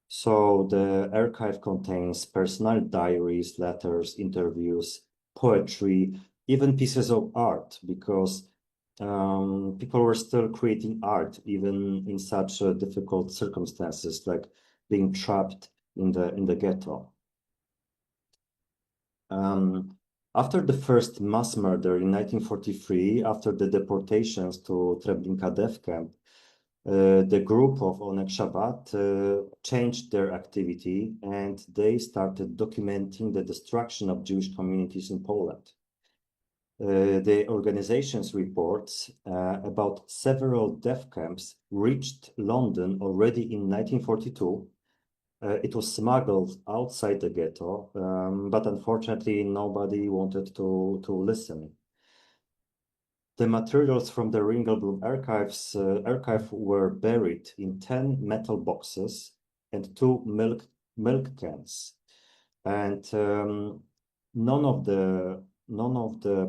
B: So the archive contains personal diaries, letters, interviews, poetry, even pieces of art, because people were still creating art even in such difficult circumstances, like being trapped in the ghetto. After the first mass murder in 1943, after the deportations to Treblinka death camp, the group of Oneg Shabbat changed their activity, and they started documenting the destruction of Jewish communities in Poland. The organization's reports about several death camps reached London already in 1942. It was smuggled outside the ghetto, but unfortunately nobody wanted to listen. The materials from the Ringelblum archive were buried in 10 metal boxes and 2 milk cans, and none of the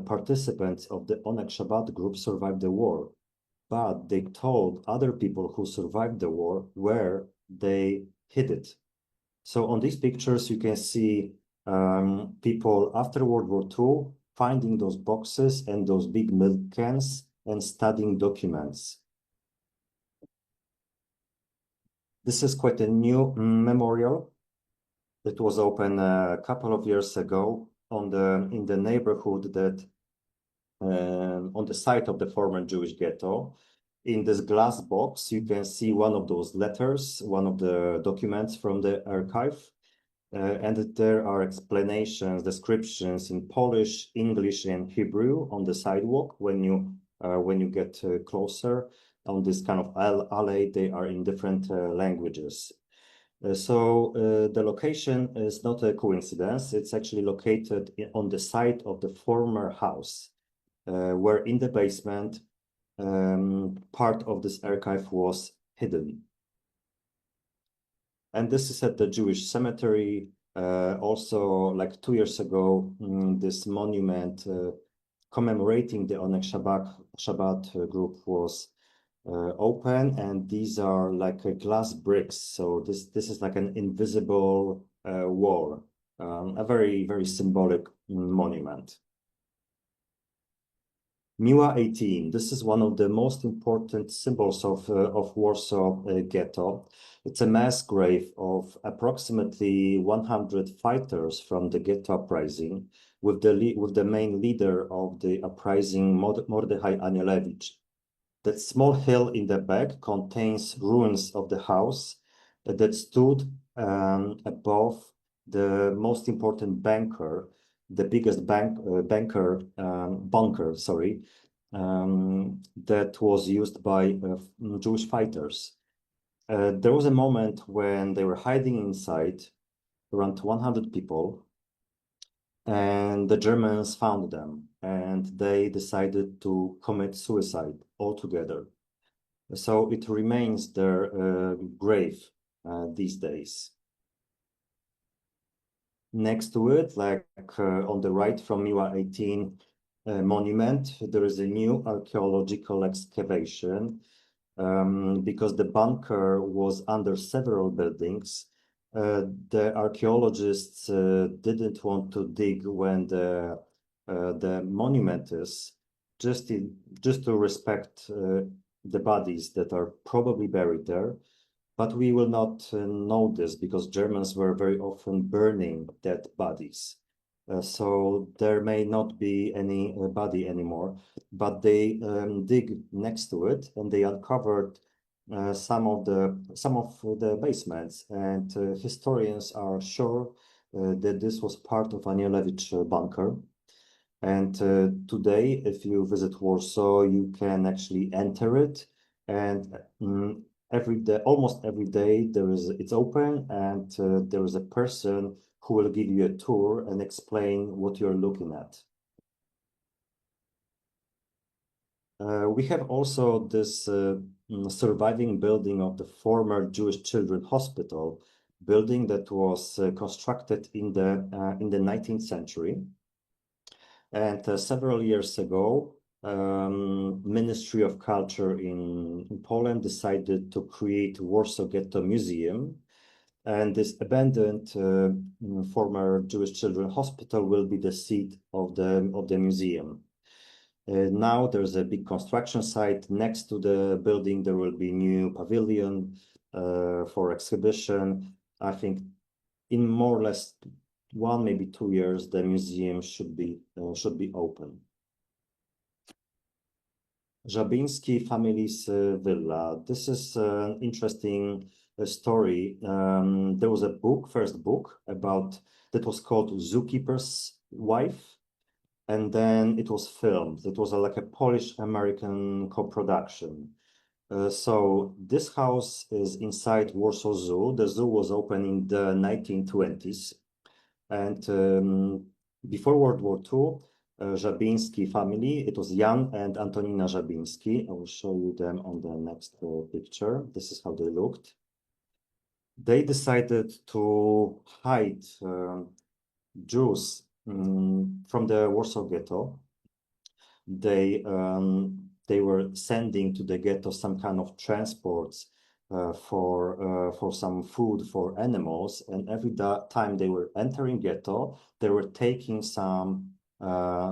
B: participants of the Oneg Shabbat group survived the war, but they told other people who survived the war where they hid it. So on these pictures you can see people after World War II finding those boxes and those big milk cans and studying documents. This is quite a new memorial. It was opened a couple of years ago in the neighborhood that on the site of the former Jewish ghetto. In this glass box, you can see one of those letters, one of the documents from the archive. And there are explanations, descriptions in Polish, English, and Hebrew on the sidewalk. When you get closer on this kind of alley, they are in different languages. So the location is not a coincidence. It's actually located on the site of the former house, where in the basement, part of this archive was hidden. And this is at the Jewish cemetery. Also, like 2 years ago, this monument commemorating the Oneg Shabbat group was open, and these are like glass bricks. So this is like an invisible wall, a very, very symbolic monument. Miła 18. This is one of the most important symbols of Warsaw ghetto. It's a mass grave of approximately 100 fighters from the ghetto uprising, with the main leader of the uprising, Mordechai Anielewicz. That small hill in the back contains ruins of the house that stood above the most important bunker, the biggest bunker, that was used by Jewish fighters. There was a moment when they were hiding inside, around 100 people, and the Germans found them, and they decided to commit suicide altogether. So it remains their grave these days. Next to it, like on the right from Miła 18 monument, there is a new archaeological excavation because the bunker was under several buildings. The archaeologists didn't want to dig when the monument is, just to respect the bodies that are probably buried there. But we will not know this because Germans were very often burning dead bodies. So there may not be any body anymore, but they dig next to it, and they uncovered some of the basements, and historians are sure that this was part of Anielewicz bunker. And today, if you visit Warsaw, you can actually enter it, and almost every day, it's open, and there is a person who will give you a tour and explain what you're looking at. We have also this surviving building of the former Jewish Children's Hospital, building that was constructed in the 19th century. And several years ago, Ministry of Culture in Poland decided to create Warsaw Ghetto Museum. And this abandoned former Jewish Children's Hospital will be the seat of the museum. Now there's a big construction site next to the building. There will be new pavilion for exhibition. I think in more or less 1, maybe 2 years, the museum should be open. Żabiński family's villa. This is an interesting story. There was a first book that was called Zookeeper's Wife, and then it was filmed. It was like a Polish-American co-production. So this house is inside Warsaw Zoo. The zoo was opened in the 1920s. And before World War II, Żabiński family, it was Jan and Antonina Żabiński. I will show you them on the next picture. This is how they looked. They decided to hide Jews from the Warsaw Ghetto. They were sending to the ghetto some kind of transports for some food for animals, and every time they were entering ghetto, they were taking some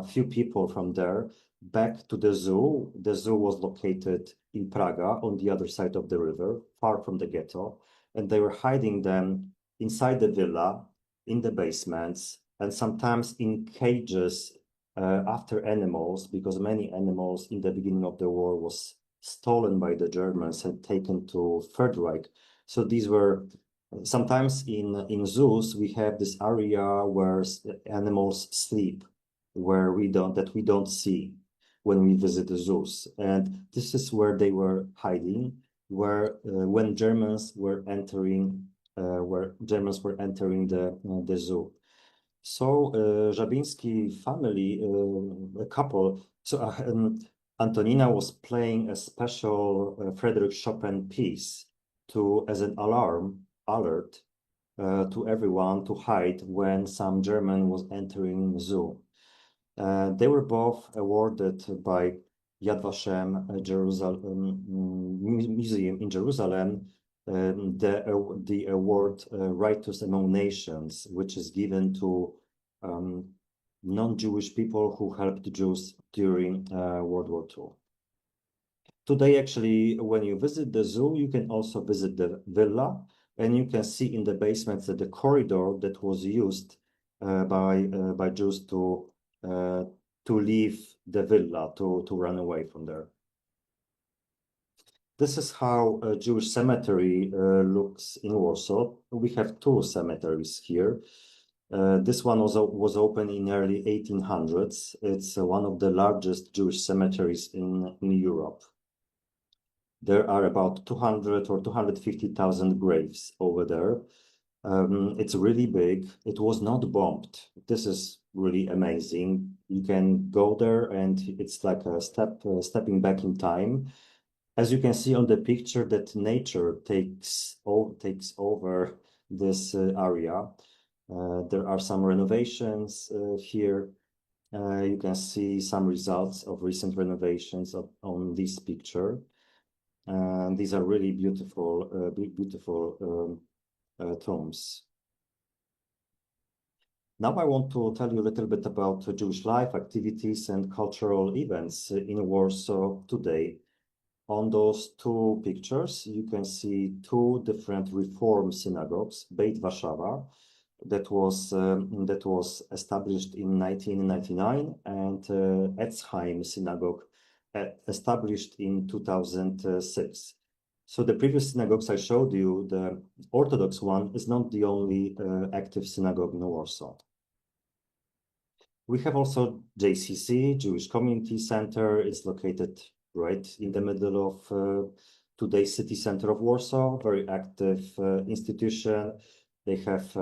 B: few people from there back to the zoo. The zoo was located in Praga on the other side of the river, far from the ghetto, and they were hiding them inside the villa, in the basements, and sometimes in cages after animals, because many animals in the beginning of the war was stolen by the Germans and taken to Third Reich. So these were sometimes in zoos we have this area where animals sleep, where we don't see when we visit the zoos, and this is where they were hiding, where when Germans were entering the zoo. So Żabiński family, a couple. So Antonina was playing a special Frédéric Chopin piece as an alert to everyone to hide when some German was entering the zoo. They were both awarded by Yad Vashem Jerusalem Museum in Jerusalem the award Righteous Among Nations, which is given to non-Jewish people who helped the Jews during World War II. Today, actually, when you visit the zoo, you can also visit the villa, and you can see in the basement that the corridor that was used by Jews to leave the villa, to run away from there. This is how a Jewish cemetery looks in Warsaw. We have two cemeteries here. This one was opened in early 1800s. It's one of the largest Jewish cemeteries in Europe. There are about 200 or 250,000 graves over there. It's really big. It was not bombed. This is really amazing. You can go there and it's like a stepping back in time. As you can see on the picture, that nature takes over this area. There are some renovations here. You can see some results of recent renovations on this picture. These are really beautiful, tombs. Now I want to tell you a little bit about Jewish life, activities, and cultural events in Warsaw today. On those two pictures, you can see two different Reform synagogues, Beit Warszawa, that was established in 1999, and Etzheim synagogue, established in 2006. So the previous synagogues I showed you, the Orthodox one is not the only active synagogue in Warsaw. We have also JCC, Jewish Community Center. It's located right in the middle of today's city center of Warsaw, very active institution. They have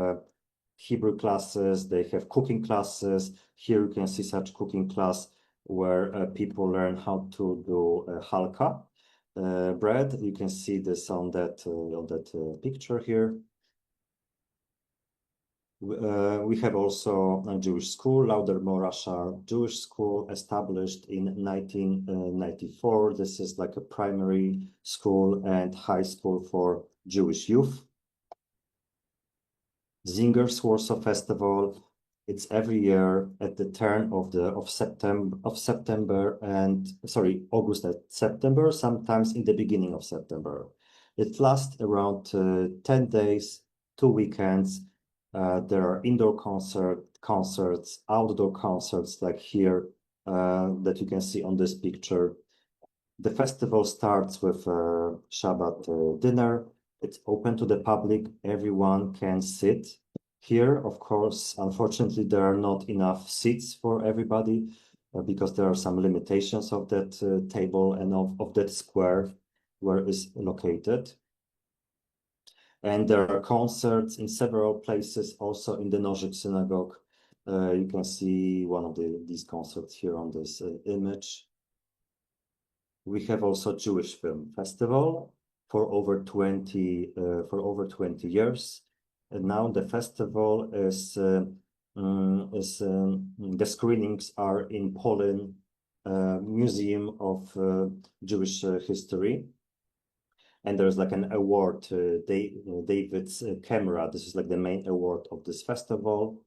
B: Hebrew classes, they have cooking classes. Here you can see such cooking class where people learn how to do halka bread. You can see this on that picture here. We have also a Jewish school, ורשה Jewish School, established in 1994. This is like a primary school and high school for Jewish youth. Zinger's Warsaw Festival. It's every year at the turn of August and September, sometimes in the beginning of September. It lasts around 10 days, 2 weekends. There are indoor concerts, outdoor concerts like here that you can see on this picture. The festival starts with a Shabbat dinner. It's open to the public. Everyone can sit here. Of course, unfortunately, there are not enough seats for everybody because there are some limitations of that table and of that square where it's located. And there are concerts in several places, also in the Nożyk synagogue. You can see one of these concerts here on this image. We have also Jewish Film Festival for over 20 years. And now the festival the screenings are in Poland Museum of Jewish History. And there's like an award, David's Camera. This is like the main award of this festival.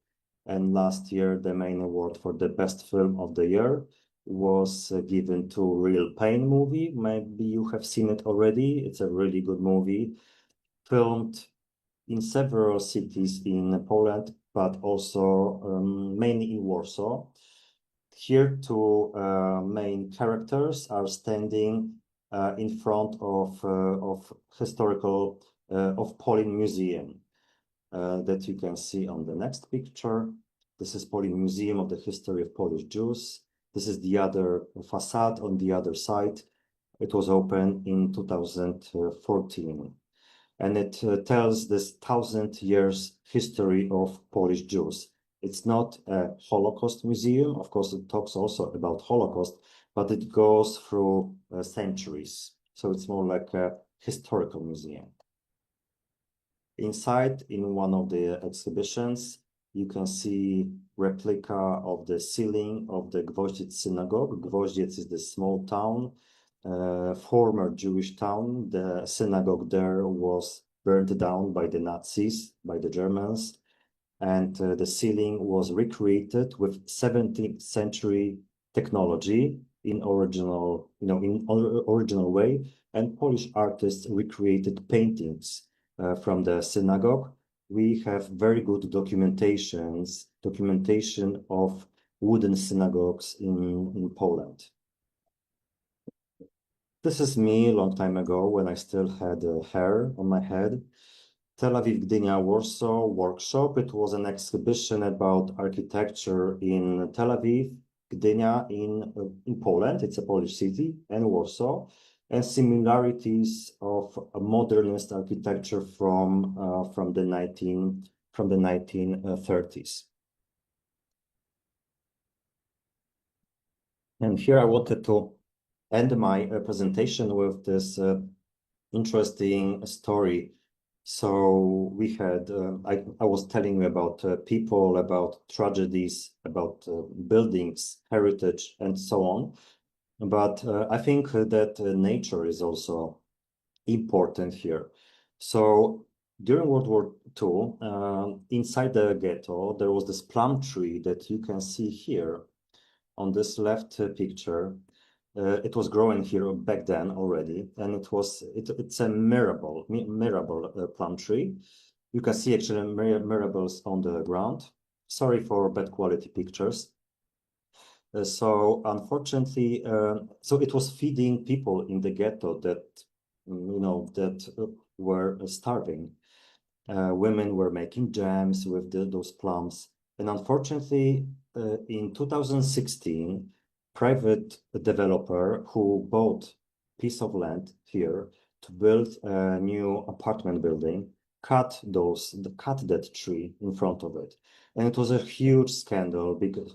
B: And last year, the main award for the best film of the year was given to Real Pain movie. Maybe you have seen it already. It's a really good movie, filmed in several cities in Poland, but also mainly in Warsaw. here two main characters are standing in front of historical of Polin Museum that you can see on the next picture. This is Polin Museum of the History of Polish Jews. This is the other facade on the other side. It was opened in 2014. And it tells this 1,000 years history of Polish Jews. It's not a Holocaust museum. Of course, it talks also about Holocaust, but it goes through centuries. So it's more like a historical museum. Inside, in one of the exhibitions, you can see replica of the ceiling of the Gwoździec synagogue. Gwoździec is the small town, former Jewish town. The synagogue there was burned down by the Nazis, by the Germans, and the ceiling was recreated with 17th century technology in original way, and Polish artists recreated paintings from the synagogue. We have very good documentation of wooden synagogues in Poland. This is me a long time ago when I still had hair on my head. Tel Aviv, Gdynia, Warsaw workshop. It was an exhibition about architecture in Tel Aviv, Gdynia in Poland. It's a Polish city, and Warsaw, and similarities of a modernist architecture from the 1930s. And here I wanted to end my presentation with this interesting story. So we had, I was telling you about people, about tragedies, about buildings, heritage, and so on. But I think that nature is also important here. So during World War II, inside the ghetto, there was this plum tree that you can see here on this left picture. It was growing here back then already, and it's a mirable plum tree. You can see actually mirables on the ground. Sorry for bad quality pictures. So unfortunately, so it was feeding people in the ghetto that were starving. Women were making jams with those plums, and unfortunately, in 2016. Private developer who bought piece of land here to build a new apartment building cut that tree in front of it, and it was a huge scandal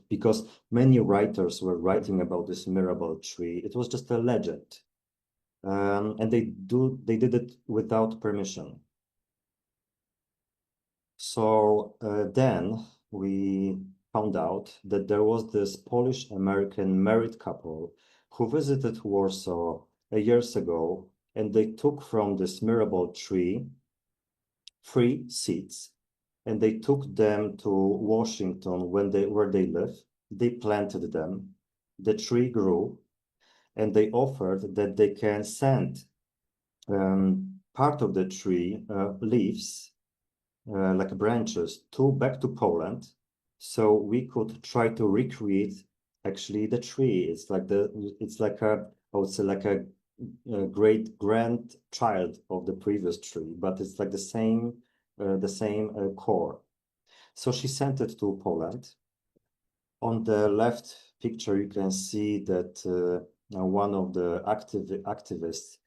B: because many writers were writing about this mirable tree. It was just a legend, and they did it without permission. So then we found out that there was this Polish-American married couple who visited Warsaw years ago, and they took from this mirable tree 3 seeds, and they took them to Washington where they live. They planted them. The tree grew, and they offered that they can send part of the tree leaves, like branches, back to Poland. So we could try to recreate actually the tree. It's like I would say like a great grandchild of the previous tree, but it's like the same core. So she sent it to Poland. On the left picture, you can see that one of the activists.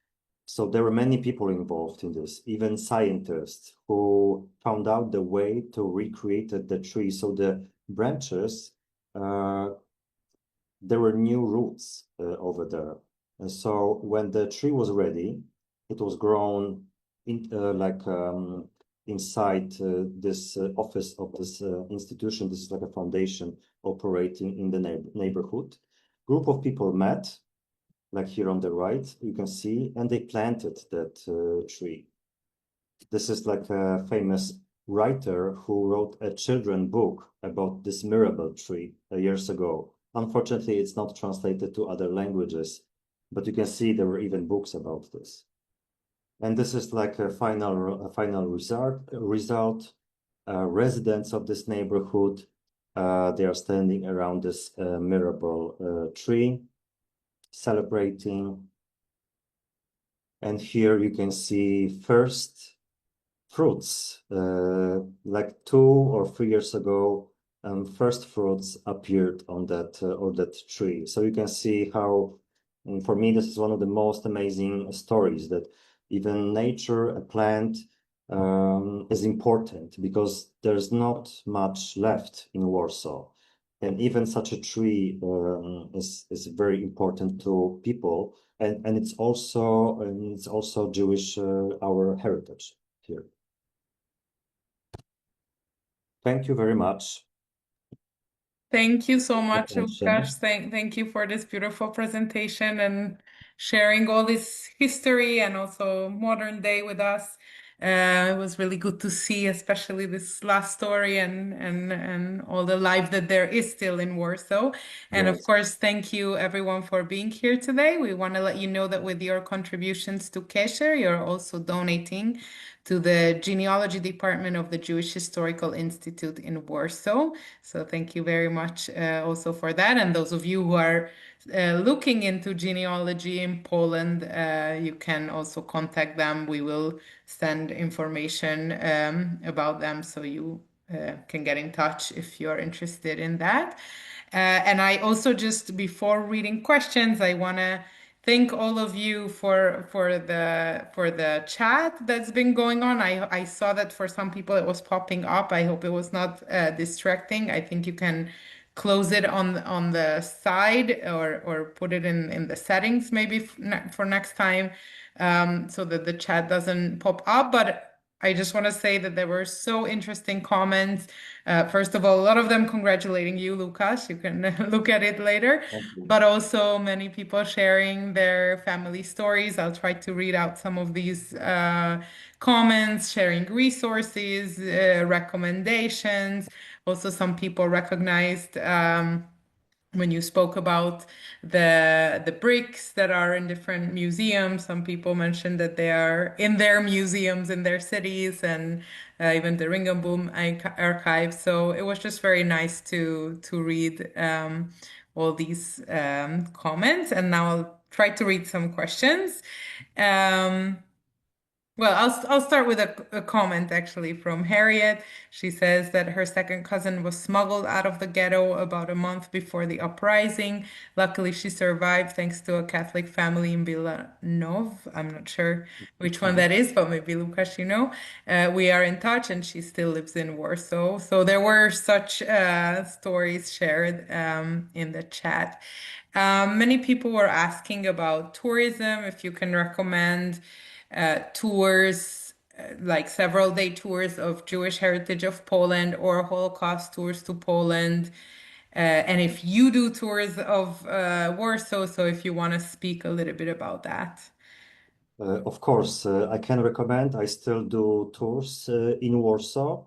B: So there were many people involved in this, even scientists who found out the way to recreate the tree. So the branches, there were new roots over there. And so when the tree was ready, it was grown inside this office of this institution. This is like a foundation operating in the neighborhood. Group of people met, like here on the right, you can see, and they planted that tree. This is like a famous writer who wrote a children's book about this mirable tree years ago. Unfortunately, it's not translated to other languages, but you can see there were even books about this. And this is like a final result. Residents of this neighborhood They are standing around this mirable tree, celebrating. And here you can see first fruits. Like 2 or 3 years ago, first fruits appeared on that tree. So you can see how, for me, this is one of the most amazing stories that even nature, a plant, is important because there's not much left in Warsaw. And even such a tree is very important to people, and it's also Jewish our heritage here. Thank you very much
A: Thank you so
B: for
A: much,
B: your attention.
A: Łukasz. Thank you for this beautiful presentation and sharing all this history and also modern day with us. It was really good to see, especially this last story and all the life that there is still in Warsaw. And of
B: Yes,
A: course, thank you everyone for being here today. We want to let you know that with your contributions to Kesher, you're also donating to the genealogy department of the Jewish Historical Institute in Warsaw. So thank you very much also for that. And those of you who are looking into genealogy in Poland, you can also contact them. We will send information about them so you can get in touch if you're interested in that. And I also just before reading questions, I want to thank all of you for the chat that's been going on. I saw that for some people it was popping up. I hope it was not distracting. I think you can close it on the side or put it in the settings maybe for next time so that the chat doesn't pop up. But I just want to say that there were so interesting comments. First of all, a lot of them congratulating you, Lucas. You can look at it later,
B: thank you.
A: but also many people sharing their family stories. I'll try to read out some of these comments, sharing resources, recommendations. Also, some people recognized when you spoke about the bricks that are in different museums. Some people mentioned that they are in their museums in their cities, and even the Ringenboom archive. So it was just very nice to read all these comments. And now I'll try to read some questions. Um, well, I'll start with a comment actually from Harriet. She says that her second cousin was smuggled out of the ghetto about a month before the uprising. Luckily, she survived thanks to a Catholic family in Milanov. I'm not sure which one
B: Mhm.
A: that is, but maybe Lucas, you know. We are in touch, and she still lives in Warsaw. So there were such stories shared in the chat. Many people were asking about tourism, if you can recommend tours, like several day tours of Jewish heritage of Poland or Holocaust tours to Poland. And if you do tours of Warsaw, so if you want to speak a little bit about that.
B: Of course, I can recommend. I still do tours in Warsaw.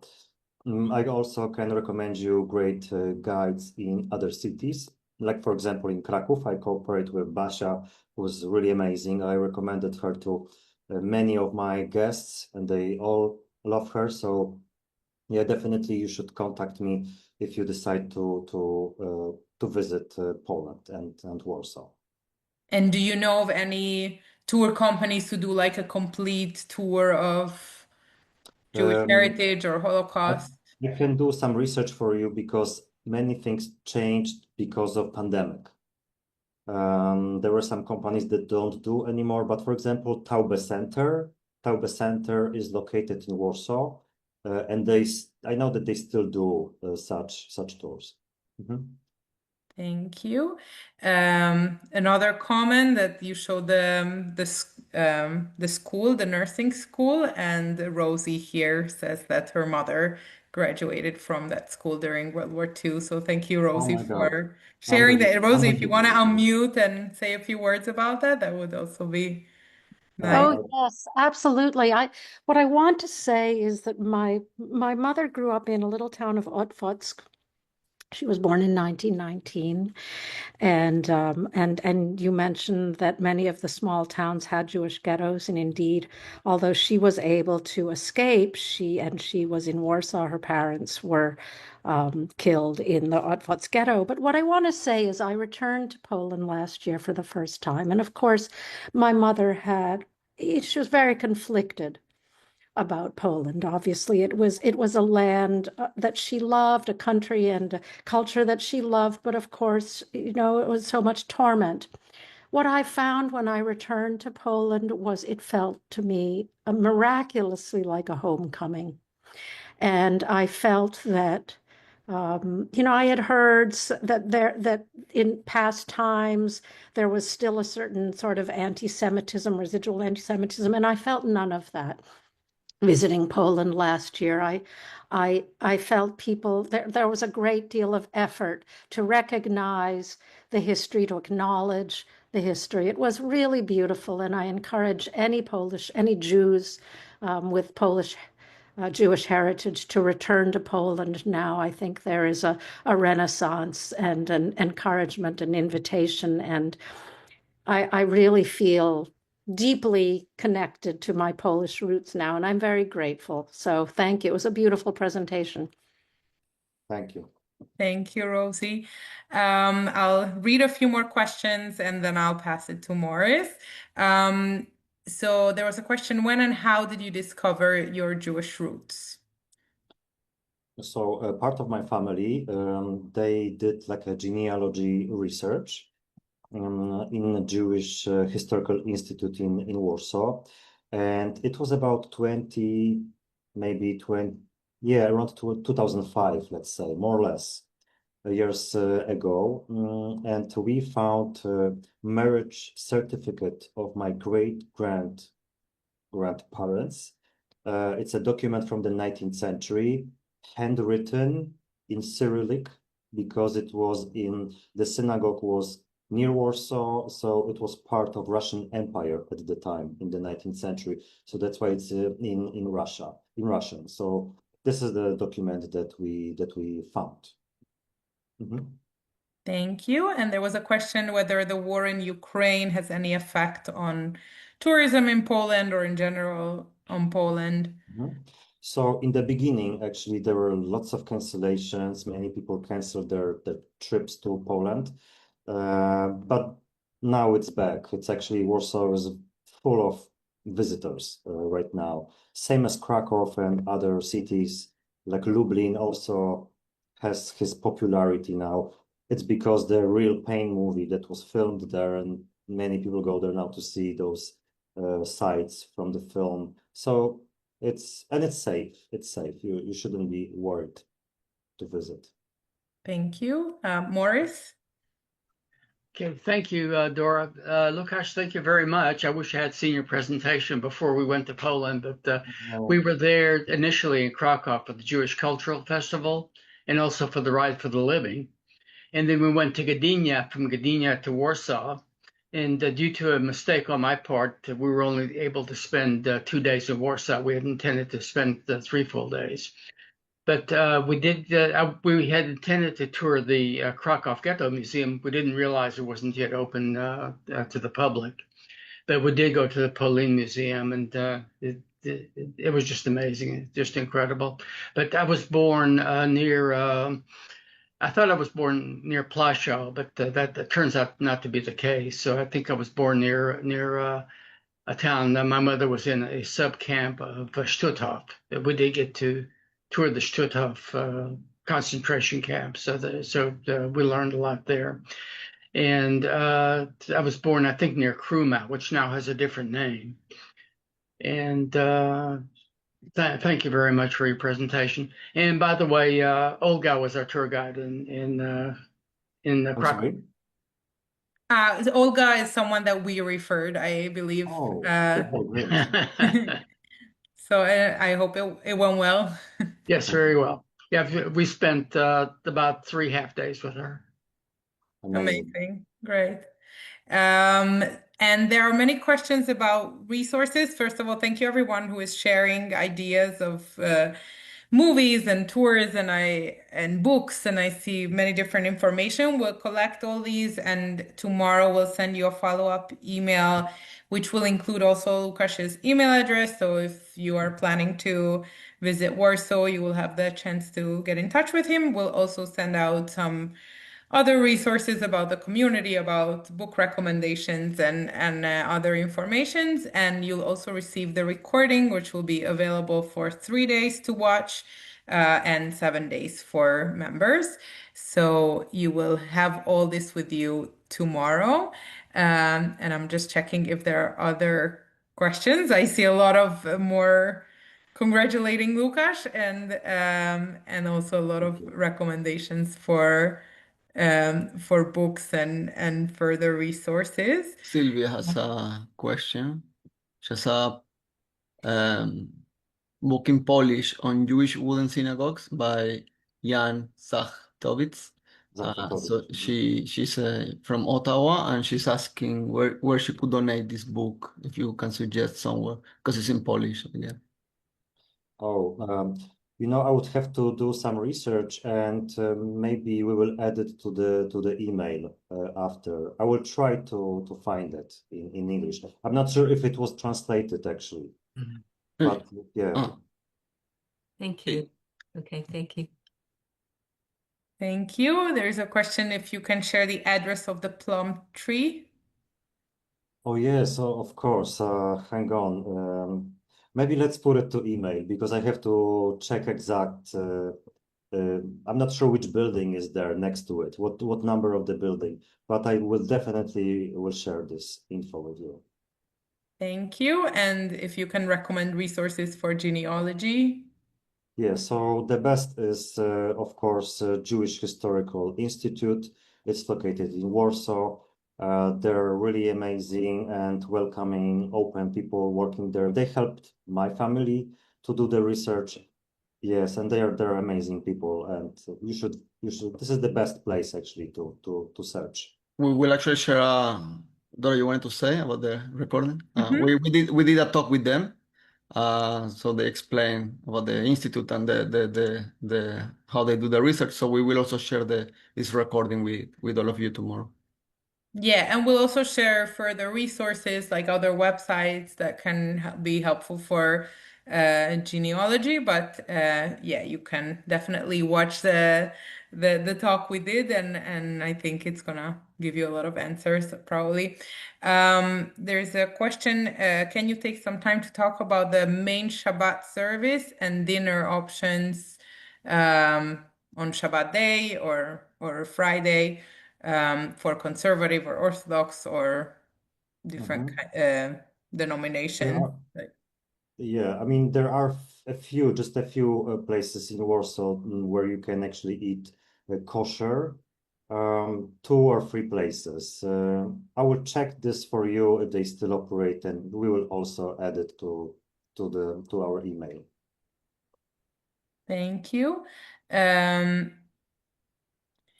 B: I also can recommend you great guides in other cities. Like, for example, in Kraków, I cooperate with Basia, who's really amazing. I recommended her to many of my guests, and they all love her. So, yeah, definitely you should contact me if you decide to visit Poland and Warsaw.
A: And do you know of any tour companies who do like a complete tour of Jewish
B: Um,
A: heritage or
B: I,
A: Holocaust?
B: I can do some research for you because many things changed because of pandemic. There were some companies that don't do anymore, but for example, Taube Center is located in Warsaw, and I know that they still do such tours. Mhm.
A: Thank you. Another comment that you showed the school, the nursing school, and Rosie here says that her mother graduated from that school during World War II. So thank you,
B: Oh
A: Rosie,
B: my God,
A: for sharing that. Rosie, if you want to
B: unbelievable.
A: unmute and say a few words about that, that would also be nice.
B: Uh,
C: Oh, yes, absolutely. What I want to say is that my mother grew up in a little town of Otfotsk, She was born in 1919, and you mentioned that many of the small towns had Jewish ghettos, and indeed, although she was able to escape, she was in Warsaw. Her parents were killed in the Auschwitz ghetto. But what I want to say is, I returned to Poland last year for the first time, and of course, my mother she was very conflicted about Poland. Obviously, it was a land that she loved, a country and a culture that she loved, but of course, it was so much torment. What I found when I returned to Poland was it felt to me miraculously like a homecoming. And I felt that I had heard that in past times there was still a certain sort of anti-Semitism, residual anti-Semitism, and I felt none of that visiting Poland last year. I felt there was a great deal of effort to recognize the history, to acknowledge the history. It was really beautiful, and I encourage any Jews with Polish Jewish heritage to return to Poland now. I think there is a renaissance and an encouragement and invitation, and I really feel deeply connected to my Polish roots now, and I'm very grateful. So thank you. It was a beautiful presentation.
B: Thank you.
A: Thank you, Rosie. I'll read a few more questions and then I'll pass it to Morris. So there was a question, when and how did you discover your Jewish roots?
B: So part of my family, they did like a genealogy research in a Jewish Historical Institute in Warsaw. And it was about 20, maybe 20, yeah, around 2005, let's say, more or less, years ago. And we found a marriage certificate of my grandparents. It's a document from the 19th century, handwritten in Cyrillic, because it was the synagogue was near Warsaw, so it was part of Russian Empire at the time in the 19th century. So that's why it's in Russian. So this is the document that we found.
A: Thank you. And there was a question whether the war in Ukraine has any effect on tourism in Poland or in general on Poland.
B: So in the beginning, actually, there were lots of cancellations. Many people canceled their trips to Poland. But now it's back. It's actually Warsaw is full of visitors right now. Same as Krakow and other cities, like Lublin also has his popularity now. It's because the Real Pain movie that was filmed there, and many people go there now to see those sites from the film. So it's safe. It's safe. You shouldn't be worried to visit.
A: Thank you. Morris?
D: Okay, thank you, Dora. Lukasz, thank you very much. I wish I had seen your presentation before we went to Poland, but we were there initially in Krakow for the Jewish Cultural Festival and also for the Ride for the Living. And then we went to Gdynia, from Gdynia to Warsaw. And due to a mistake on my part, we were only able to spend 2 days in Warsaw. We had intended to spend 3 full days. But we had intended to tour the Krakow Ghetto Museum. We didn't realize it wasn't yet open to the public. But we did go to the Polin Museum, and it was just amazing, just incredible. But I was born near, I thought I was born near Plaszow, but that turns out not to be the case. So I think I was born near a town. My mother was in a sub-camp of Stutthof. We did get to tour the Stutthof concentration camp, so we learned a lot there. And I was born, I think, near Krumau, which now has a different name. And thank you very much for your presentation. And by the way, Olga was our tour guide in Krakow.
A: Olga is someone that we referred, I believe.
B: Oh,
A: so I hope it went well.
D: Yes, very well. Yeah, we spent about 3 half days with her.
A: Amazing. Great. And there are many questions about resources. First of all, thank you everyone who is sharing ideas of movies and tours and books, and I see many different information. We'll collect all these, and tomorrow we'll send you a follow-up email, which will include also Lukasz's email address. So if you are planning to visit Warsaw, you will have the chance to get in touch with him. We'll also send out some other resources about the community, about book recommendations and other informations. And you'll also receive the recording, which will be available for 3 days to watch and 7 days for members. So you will have all this with you tomorrow. And I'm just checking if there are other questions. I see a lot of more congratulating Lukasz and also a lot of recommendations for books and further resources.
E: Sylvia has a question. She has a book in Polish on Jewish wooden synagogues by Jan Zachowicz. So she's from Ottawa, and she's asking where she could donate this book, if you can suggest somewhere, because it's in Polish again.
B: Oh, I would have to do some research, and maybe we will add it to the email after. I will try to find it in English. I'm not sure if it was translated actually, but yeah.
F: Thank you. Okay, thank you.
A: Thank you. There's a question if you can share the address of the plum tree.
B: Oh yes, of course. Hang on. Maybe let's put it to email because I have to check exact. I'm not sure which building is there next to it. What number of the building? But I will definitely share this info with you.
A: Thank you. And if you can recommend resources for genealogy.
B: Yeah, so the best is, of course, Jewish Historical Institute. It's located in Warsaw. They're really amazing and welcoming, open people working there. They helped my family to do the research. Yes, and they're amazing people, and you should. This is the best place actually to search.
E: We will actually share Dora, you wanted to say about the recording? We did a talk with them. So they explain about the institute and the how they do the research. So we will also share this recording with all of you tomorrow.
A: Yeah, and we'll also share further resources like other websites that can be helpful for genealogy. But yeah, you can definitely watch the talk we did, and I think it's gonna give you a lot of answers probably. There's a question, can you take some time to talk about the main Shabbat service and dinner options on Shabbat day or Friday? For conservative or Orthodox or different denomination.
B: Yeah, I mean, there are just a few places in Warsaw where you can actually eat kosher, 2 or 3 places. I will check this for you if they still operate, and we will also add it to our email.
A: Thank you.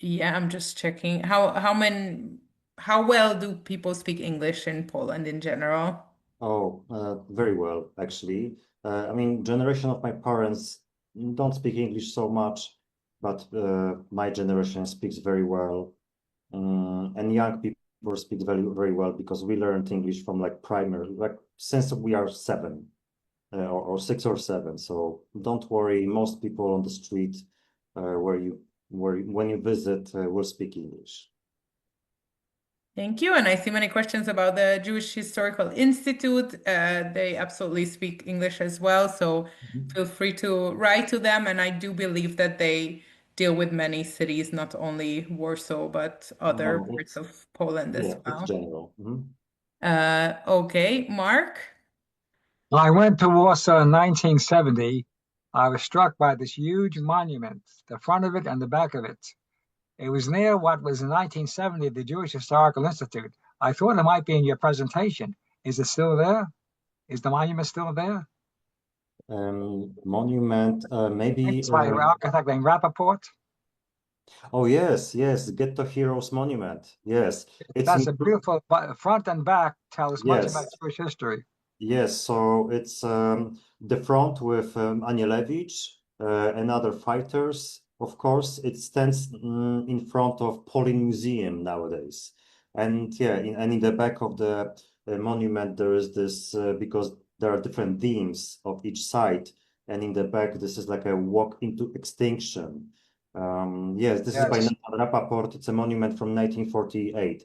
A: Yeah, I'm just checking how well do people speak English in Poland in general?
B: Oh, very well, actually. I mean, generation of my parents don't speak English so much, but my generation speaks very well. And young people speak very, very well because we learned English from like primary, like since we are 7 or 6 or 7. So don't worry, most people on the street when you visit will speak English.
A: Thank you. And I see many questions about the Jewish Historical Institute. They absolutely speak English as well. So feel free to write to them. And I do believe that they deal with many cities, not only Warsaw, but other parts of Poland as well.
B: It's general.
A: Okay, Mark?
G: I went to Warsaw in 1970. I was struck by this huge monument, the front of it and the back of it. It was near what was in 1970 the Jewish Historical Institute. I thought it might be in your presentation. Is it still there? Is the monument still there?
B: Monument, maybe.
G: It's by architect in Rappaport.
B: Oh yes, Ghetto Heroes Monument. Yes,
G: that's a beautiful front and back. Tells much about Jewish history.
B: Yes, so it's the front with Anielewicz, and other fighters. Of course, it stands in front of Polin Museum nowadays. And yeah, in the back of the monument, there is this, because there are different themes of each site. And in the back, this is like a walk into extinction. Yes, this is by
G: Yes.
B: Nathan Rappaport. It's a monument from 1948.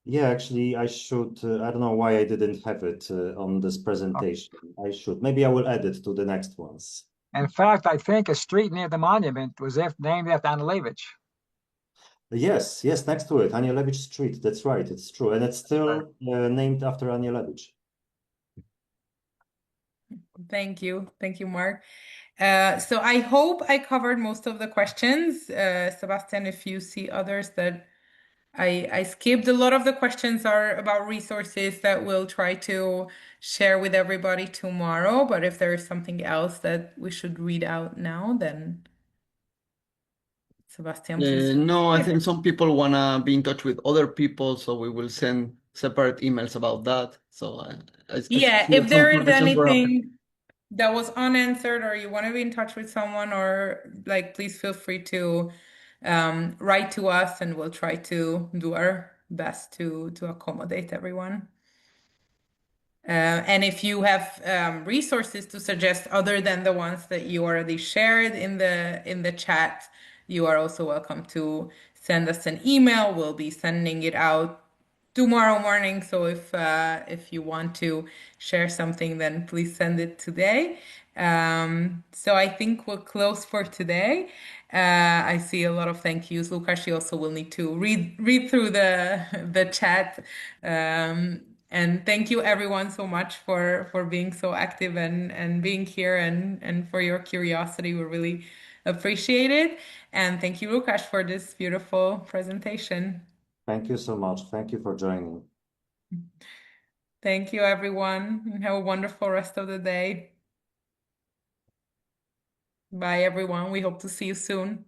B: Yeah, actually, I should. I don't know why I didn't have it on this presentation. I should. Maybe I will add it to the next ones.
G: In fact, I think a street near the monument was named after Anilevich.
B: Yes, yes, next to it, Anielewicz Street. That's right. It's true, and it's still named after Anielewicz.
A: Thank you, Mark. So I hope I covered most of the questions. Sebastian, if you see others that I skipped, a lot of the questions are about resources that we'll try to share with everybody tomorrow. But if there is something else that we should read out now, then Sebastian, please.
E: No, I think some people want to be in touch with other people, so we will send separate emails about that. So
A: Yeah,
E: see
A: if
E: that
A: there
E: some
A: is
E: questions were
A: anything that was unanswered or you want to be in touch with someone, or like, please feel free to write to us and we'll try to do our best to accommodate everyone. And if you have resources to suggest other than the ones that you already shared in the chat, you are also welcome to send us an email. We'll be sending it out tomorrow morning. So if you want to share something, then please send it today. So I think we'll close for today. I see a lot of thank yous. Lukasz, you also will need to read through the chat. And thank you everyone so much for being so active and being here and for your curiosity. We really appreciate it. And thank you, Lukasz, for this beautiful presentation.
B: Thank you so much. Thank you for joining.
A: Thank you, everyone, and have a wonderful rest of the day. Bye, everyone. We hope to see you soon.